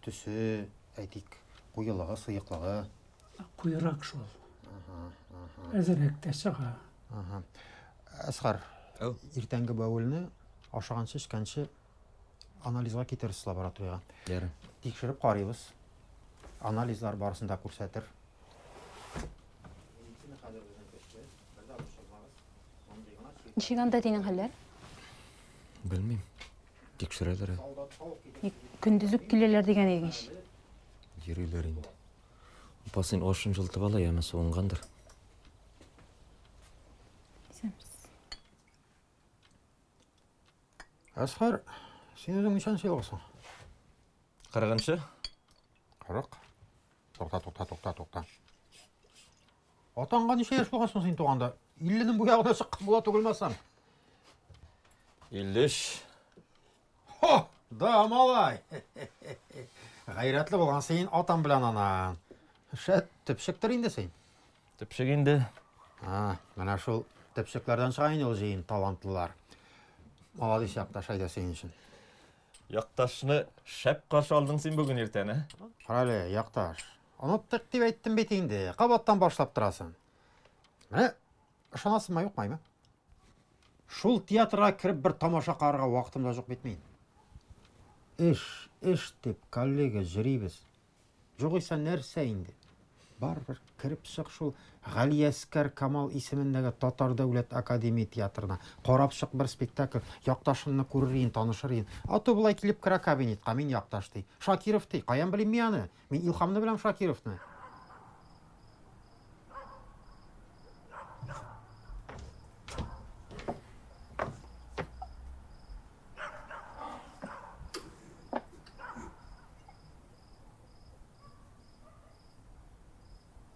Түсі, әйтік, қойылығы, сұйықлығы. Құйырақ шол. Әзіректе шыға. Әсқар, ертеңгі бәуіліні ашығаншы, ішкенші анализға кетерсіз лабораторияға. Яры. Текшіріп қарайбыз. Анализлар барысында көрсетір. Нешеганда дейін қалар? Білмейм. Текшірелер. Күндізік келелер деген егеш. Ерүйлер енді. Басын ошын жылты бала, яма соғынғандыр. Әсқар, сен өзің нешан сыйлығысың? Қарағаншы? 40. Тоқта. Атанға неше еш болғансың сен туғанда? 50-нің бұяғына шыққан бола төгілмесам. 53. Хо, да, малай. Ғайратлы болған сен атан білән анан. Шәт, түпшіктір енді сен? Түпшік енді. Мәна шул түпшіклерден шығайын ол жейін талантлылар. Маладис яқташ айда сен үшін. Яқташыны шәп қаршы алдың сен бүгін ертен, ә? Қаралы, яқташ. Ұныттық деп айттым бетіңді, қабаттан башлап тұрасың. Мәне, ұшанасың ма, жоқмай ма? Шул театрға кіріп бір тамаша қарыға уақытымда жоқ бетмейін. Іш деп коллега жүрейбіз. Жоқ ойса нәрсе енді. Бар бір кіріп шық шул Ғали Әскер Камал исеміндегі Татар Дәулет Академия театрына. Қорап шық бір спектакль, яқташынны көрірейін, танышырейін. Аты бұлай келіп кіра кабинетқа, мен яқташ дей. Шакиров дей, қаян білем мияны? Мен Илхамны білем Шакировны.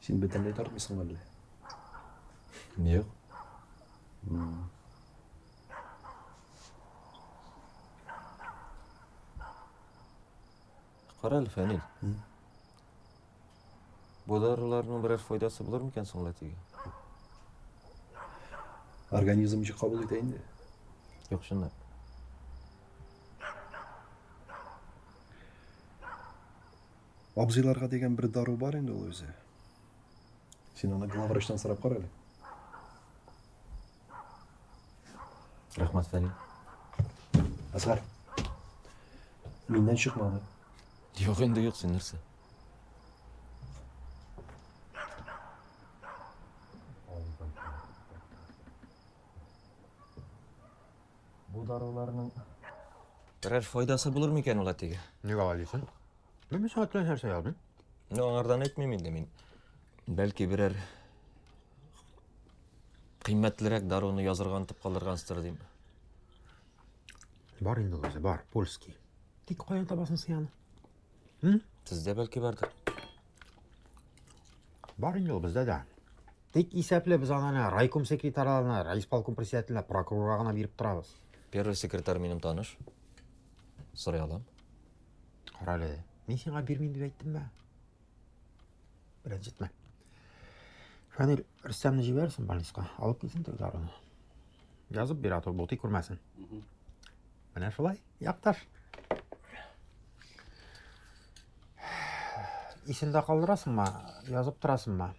Сен бітінлей тартмайсың әлі? Жоқ. Қаралы, Фәнил. Бұл дарыларының бірер файдасы болар ма екен соңла теге? Организм жи қабыл етейін де? Жоқ, шында. Абзайларға деген бір дару бар енді ол өзі. Сен ана главврачтан сұрап қар әлі. Рахмат, Фәнил. Асқар, менен шықмады. Жоқ, енді жоқ, сен нәрсе? Бұл даруларының бірер файдасы болыр ма екен ола теге? Не қала дейсің? Мен сен айтылан нәрсе алдың? Оңардан айтмайым енді мен. Бәлки бірер қиммәтлірек даруны язырғантып қалдырғансыздар деймін. Бар енді өзі, бар, польский. Тек қоян табасын сияны? Сізде бәлки бардыр. Бар енді ол бізде да. Тек есәплі біз ананы райком секретарларына, райисполком председателіне, прокурорағына беріп тұрабыз. Первый секретарь менің таныш. Сұрай алам. Қаралы, мен сенға бермейін деп айттым ба? Ренжітме. Фәнил, Рүстемні жіберсін больницқа, алып келсін тек даруны. Жазып бер, аты боты көрмәсін. Міне шулай, яқташ. Есінде қалдырасың ма, жазып тұрасың ма?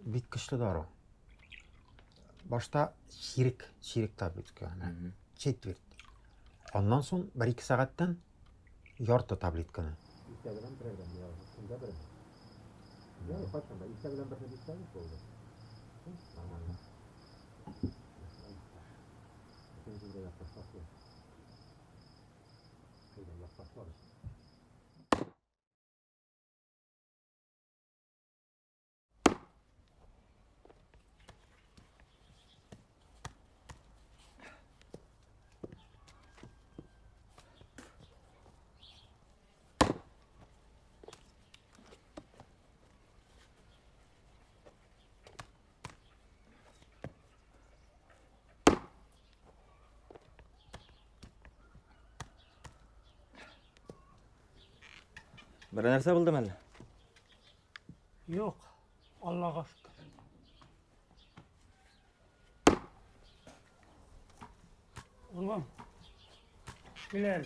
Бит күшті дару. Башта ширик таблетка, четверть. Ondan soң 1-2 сағаттан ярты таблетканы. Bir narsa bildim әлі? Yok. Allah'a şükür. Oğlum. Bilal.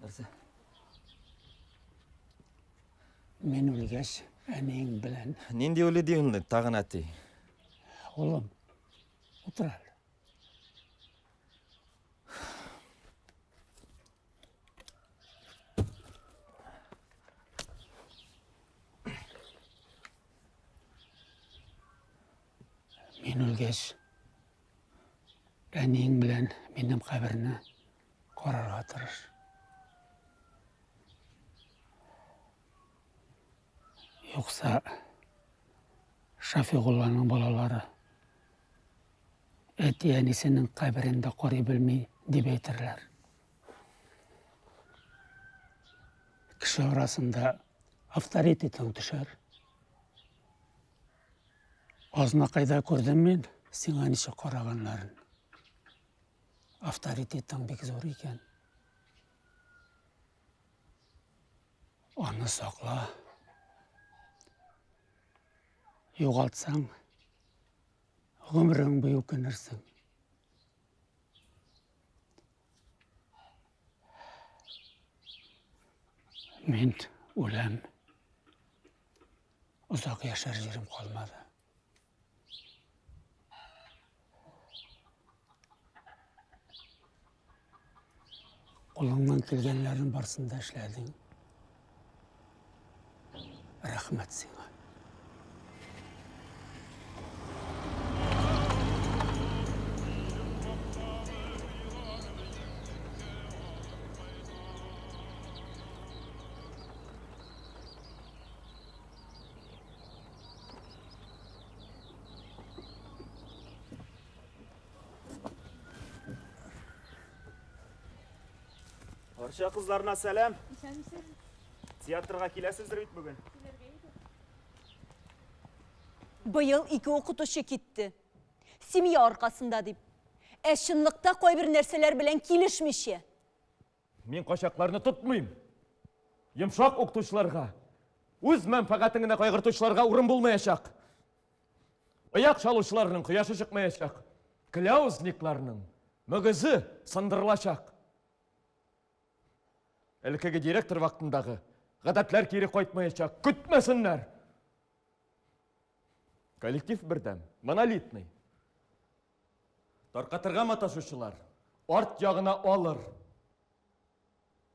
Narsa? Men o'lgach, aning bilan. Nende o'li deyinli, tag'in ati. Oğlum, o'tir al. Men o'lgach, aning bilan mening qabrni qorarga tirish. Yoksa Şafiqullah'nın balaları Etiyenisinin kabrinde koruy bilmey deb aytirlar. Kişi arasında avtoritetin düşer. Azına kayda gördüm men sen anışı koraganların. Avtoritetin bek zor eken. Onu sakla. Yo'qoltsang, umring bo'yi o'kinirsan. Men o'lam. Uzoq yashar yerim qolmadi. Qo'lingdan kelganlarning barisida ishlading. Rahmat senga. Barcha qizlarına selam. Teatrga kelesizdir bit bugün. Быйыл 2 окутушу кетти. Семья аркасында деп. Шынлыкта кой бир нерселер белән килешмеше. Мен кошакларны тутмыйм. Йомшак окутучыларга, үз мәнфәгатеңне кайгыртучыларга урын булмаячак. Аяк чалучыларның кояшы чыкмаячак. Кляузникларның мөгезе сындырылачак. Әлкеге директор вакытындагы гадәтләр кире кайтмаячак. Көтмәсеннәр. Коллектив бердәм, монолитный. Таркатырга маташучылар арт ягына алыр.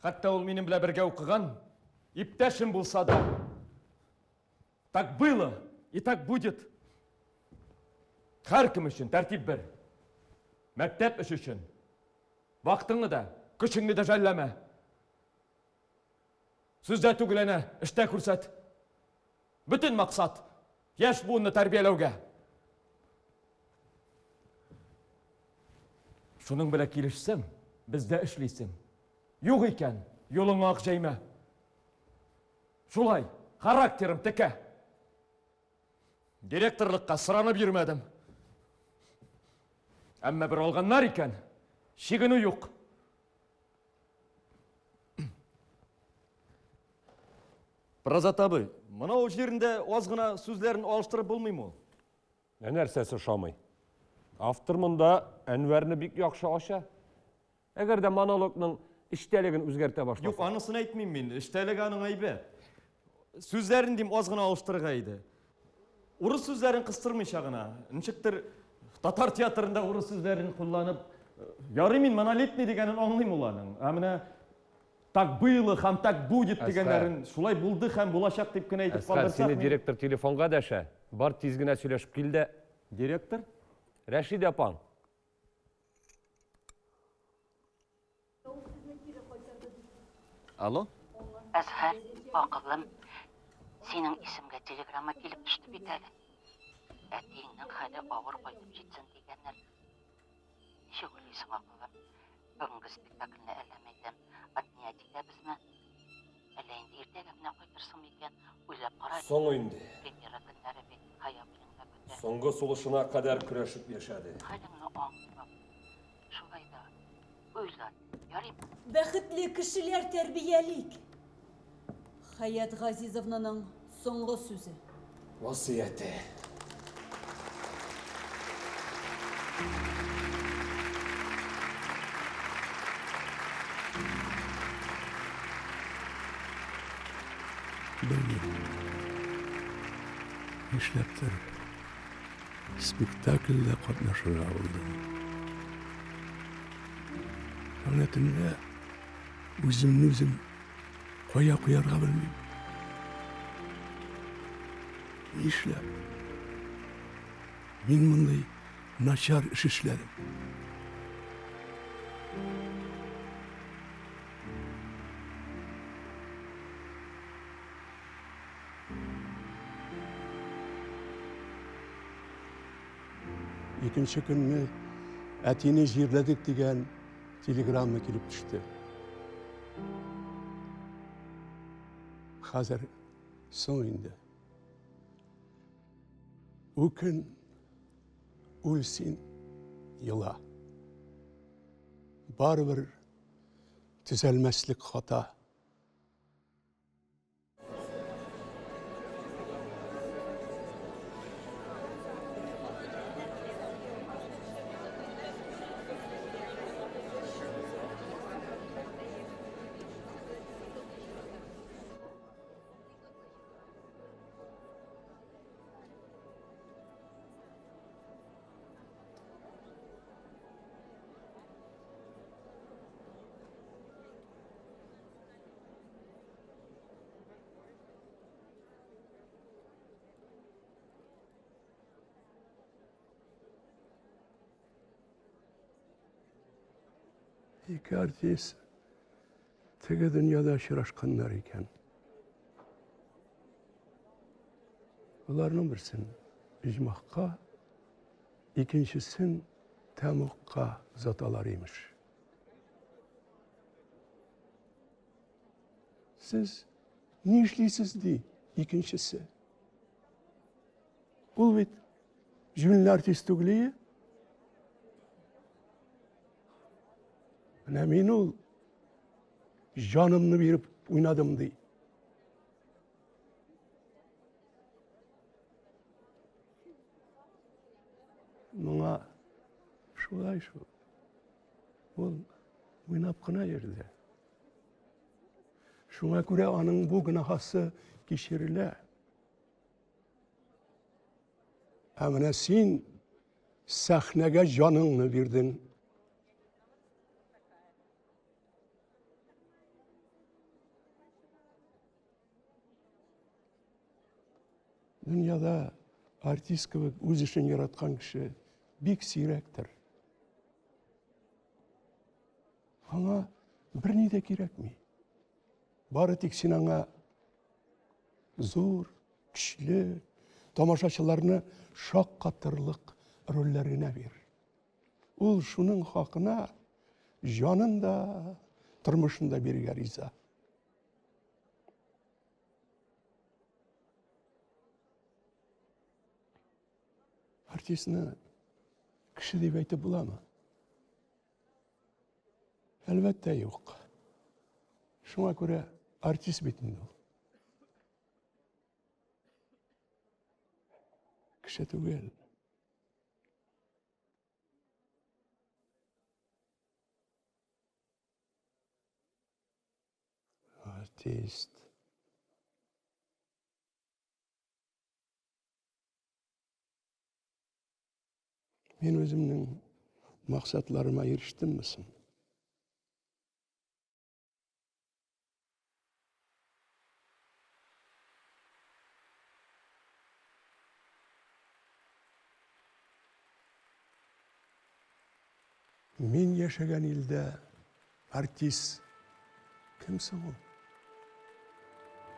Хәтта ул минем белән бергә укыган иптәшем булса да. Так было и так будет. Һәркем өчен тәртип бер. Мәктәп эш өчен. Вакытыңны да, көчеңне дә жәлләмә. Сүздә түгел әнә, эштә күрсәт. Бүтән максат яшь буынны тәрбияләүгә. Шуның белән килешсәң, бездә эшлисең. Юк икән, юлыңа ак җәймә. Шулай, характерым текә. Директорлыкка сыранып йөрмәдем. Әмма бер алганнар икән, шигене юк. Празат абый, мынау жерінде аз гына сүзләрен алыштырып булмыймы ул? Нәрсәсе ошамый. Автор монда Әнвәрне бик яхшы аша. Әгәр дә монологның iштелігін өзгерте башласа. Yok, anısını aytmayayım men. İştelik anın ayıbı. Sözlerin deyim az gına alıştırgaydı. Urus sözlerin kıstırmış ağına. Nçıktır Tatar tiyatrında urus sözlerini kullanıp yarımin monolitni degenin anlayım ulanın. Amına tak bıyılı ham tak будет degenlerin şulay buldu hem bulaşak deyip gine aytıp Asqar, kaldırsak seni direktor telefonga daşa. Бар tezgine сөйлешіп келді. Direktor? Рәшид апаң. Alo? Azhar, oğlum, senin isimge telegramma kelip düştü bit әлі. Әтейіңнің халі ауыр қойып жетсін дегенler. Неше ойлайсың oğlum? Бүгінгі спектакльні әлемейдім. Отнятиyle бізме? Әлейінді ертегімне қойдырсың екен, ойлап қара. Соң ойынды. Премьера күндері бет, қая біліңді бүті. Соңғы сұлышына қадар күрәшіп яшады. Халіңні оңдырып. Шулайда, ойлан, ярайым. Бәхетлі кішілер тәрбиелік. Хаят Ғазизовнаның соңғы сөзі. Vasiyeti. Bilmiyorum. Eşleptir. Spektaklde katnaşırga oldum. Anetinde özüm koya koyarga bilmeyim. İşlep. Мен мындай начар іш ішледім. Екінші күні әтені жерледік деген телеграмма келіп түсті. Қазір соң енді. O gün ölsün yıla. Baribir düzelmeslik hata. İki artist tege dünyada aşıraşkanlar iken. Onların birisini icmaqqa, ikincisin temuqqa zatalarıymış. Siz ne işliysiniz diye ikincisi. Bu bit jünlü artistliği. Emin ol, canımını verip oynadım diye. Bana şulay şu. Ol oynap kına yerde. Şuna göre anın bu günahası geçirile. Emine sen sahnege canını verdin. Dünyada artist gibi öz işini yaratkan kişi bek siyrektir. Ama bir ne de gerekmi. Bari tek sinana zor, güçlü, tamaşaçılarını şok katırlık rollerine ver. Ol şunun hakkına canında, turmuşunda bir gariza. Artistini kişi deyip aytib bulamı? Elbette yok. Şuna göre artist bitindi o. Kişi değil. артист. Мен өзімнің мақсатларыма еріштіммісің? Мен яшаған елде артист кімсің ол?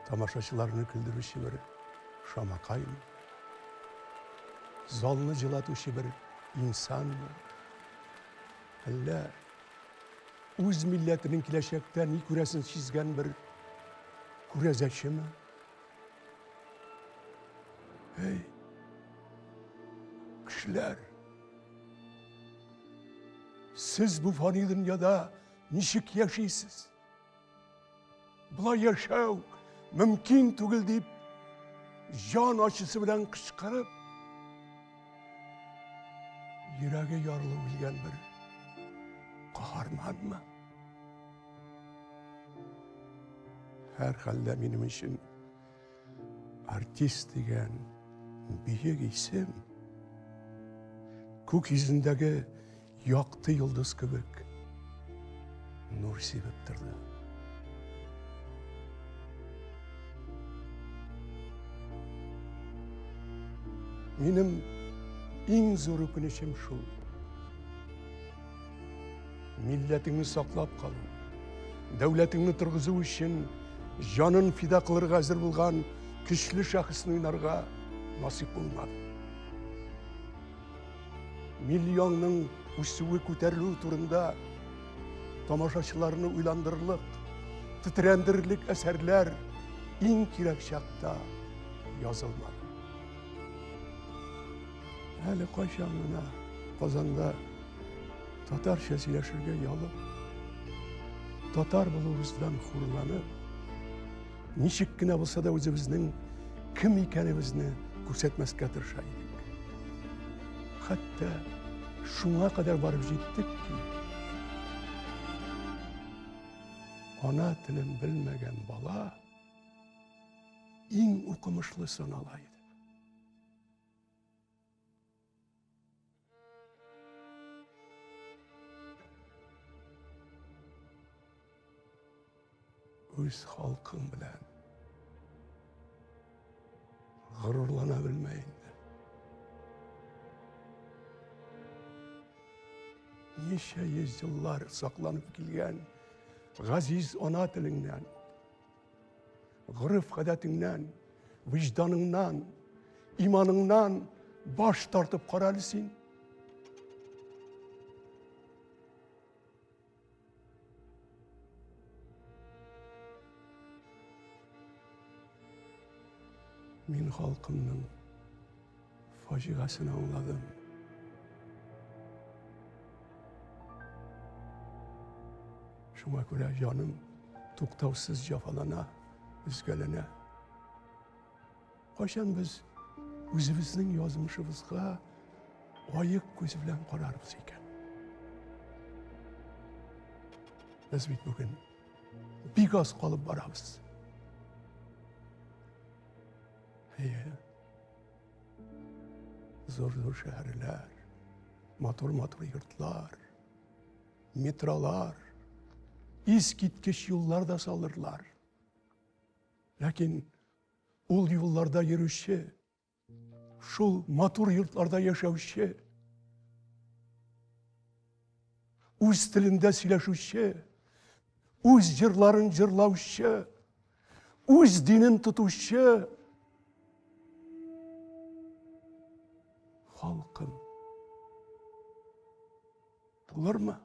Тамашашыларны күлдіруші бір шамақайым, залны жылатушы бір инсан мı? Әллә үз милләтінің киләчәктә ни күрәсен сизгән бір күрәзәче ме? Ей, кешеләр, siz bu fani dünyada nişik yaşaysınız? Bula yaşav mümkün tugul deyip can açısı bilen kışkırıp yürəgi yarılı bilgen bir kahraman mı? Her halde benim için artist degen büyük isim көк yüzündeki yaktı yıldız kıbık nur sebep durdu. Benim en zor ökünüşüm şu. Milletini saklap kalı. Devletini tırgızı için canın fida kılırga hazır bulgan güçlü şahısını oynarga nasip olmadı. Milyonun üstüge көтерілу turunda tamaşaçılarını uylandırırlık, titrendirirlik eserler en kirek şakta yazılmadı. Әлі қашан мына Қазанда татарша сөйләшергә ялып, татар булуыбыздан хурланып, ничек кенә булса да үзебезнең кем икәнебезне күрсәтмәскә тырыша идек. Хәтта шуңа кадәр барып җиттек ки, ана телен белмәгән бала иң укымышлы санала иде. Үз халкым белән горурлана белмәй инде. Ничә йөз еллар сакланып килгән газиз ана теленнән, гореф-гадәтеңнән, вижданыңнан, иманыңнан баш тартып каралы син. Min halkımның faciasını anladım. Şuna göre canım tuktavsız cafalana, üzgələnə. Qaşan biz özümüzün yazmışımızga ayıq gözü bilen qararımız ikən. Biz bit bugün bir az kalıp barabız. Zor şehirler, motor yurtlar, metrolar, iz gitkiş yollar da salırlar. Lakin ol yollarda yürüyüşü, şu motor yurtlarda yaşayışı, öz tilinde söyleşişi, öz jırların jırlavışı, öz dinin tutuşu, halkım bulur mu?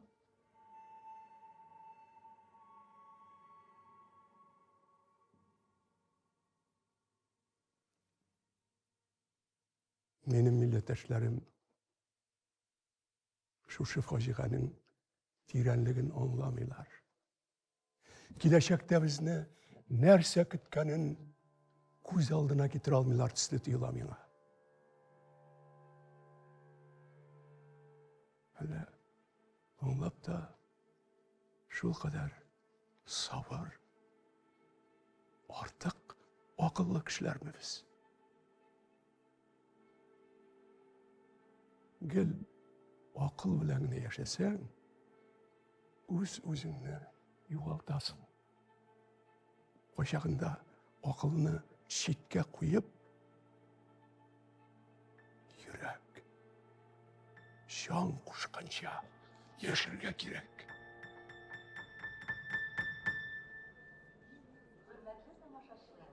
Benim milletleşlerim şu facianın tirenliğini anlamıyorlar. Gelecekte bizni nerse kütkenin göz aldına getir almıyorlar, tüslü tuyulamıyorlar. Hele anlap da şu kadar sabır, artık akıllı kişiler mi biz? Gel akıl bilen ne yaşasan, özünü yuvaltasın. Koşağında akılını çitke koyup, yürek, şan kuşkança yaşırga gerek. Hürmetli tamaşaçılar,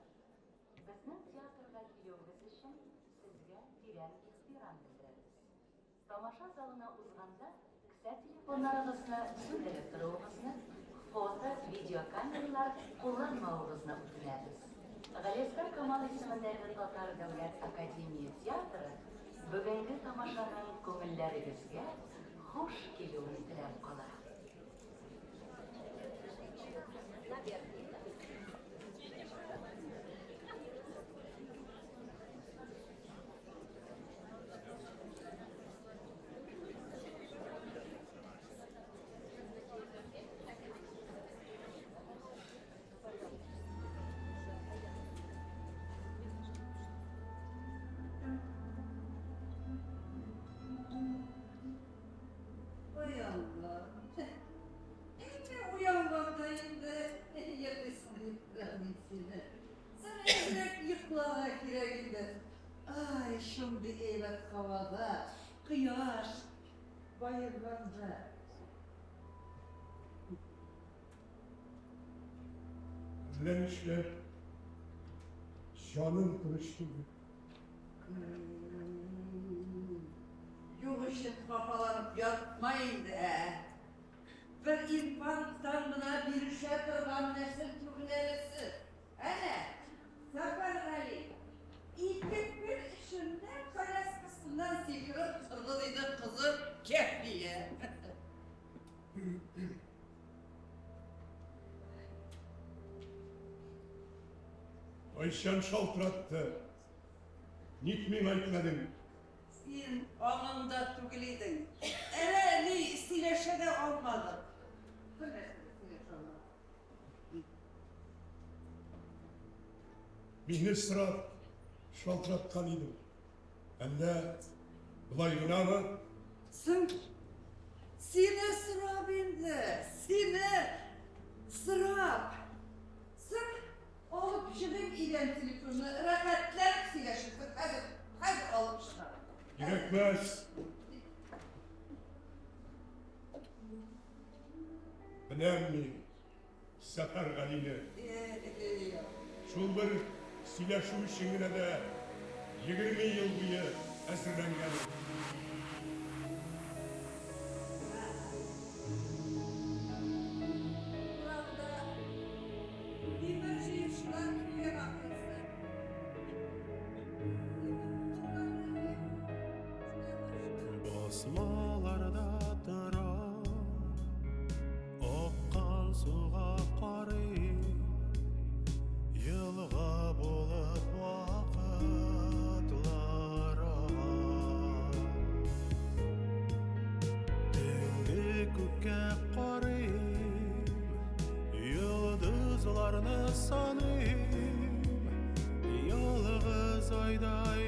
bizning teatrga keluviniz uchun sizga degan ehtirom bildiramiz. Tomosha zalına uzganda kısa telefonlarınızı söndürüp turuvinizni, foto, video kameralar kullanmaunuzni o'tinamiz. G'aleskar Kamal ismidagi Tatar Davlat Akademiya teatri bugungi tomoshaning ko'ngillaringizga xush keluvini tilab qoladi. Ay şimdi evet havada, kıyaş, bayırlarda. Dilenişler, şanın kılıç gibi. Yok işte kafalanıp yatmayın de. Bir infant tanrına bir işe durgan nesil türlerisi. Hele, Zafer Ali, İlk bir işinde kalaskasından silkirip tırgılıydı kızı Kehliye. Ayşen şaltırattı. Nitmin aytmadın. Sen anında tügüliydin. Eli sileşe de olmadın. Bihni sıra şaltıratkan idim. Elde bulay gına mı? Sine sıra bindi. Sine sıra. Sen alıp şimdi identilikini raketler sileşirsin. Hadi alıp şuna. Gerekmez. Önemli. Sefer Galini. Şul bir sileşu işine de 20 yıl boyu hazırlangan. Basmalarda durar, oqqan suğa qarayib, yılğa bo'lib vaqtlar ağar. Dengi ko'kka qarayib, yulduzlarni sanayib, yolg'iz oyday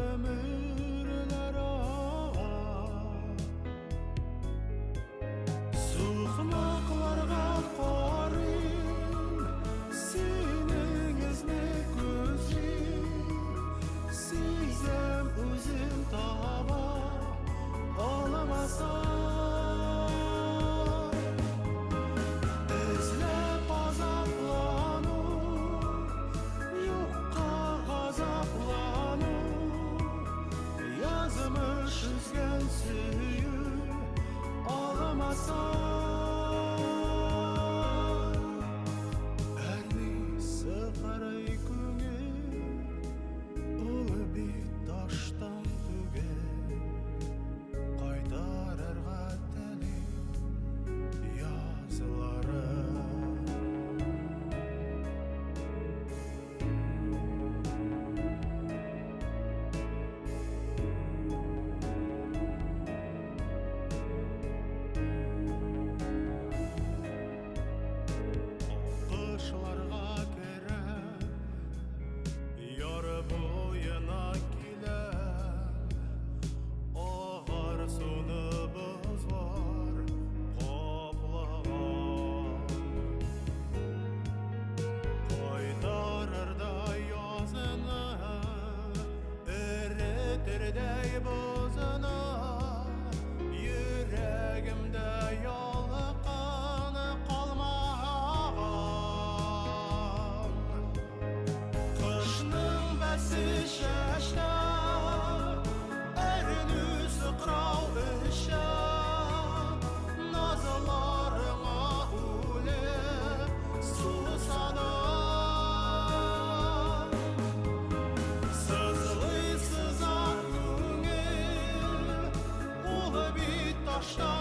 ömürler ağar. Suqmoqlarga qarayib, sening izni ko'zim, sezim o'zim tava olamasam, izlab azoblanib şaşta Ernüsü kral ışa Nazılarıma ule susana Sızlı sızan güngel Ulu bit taşta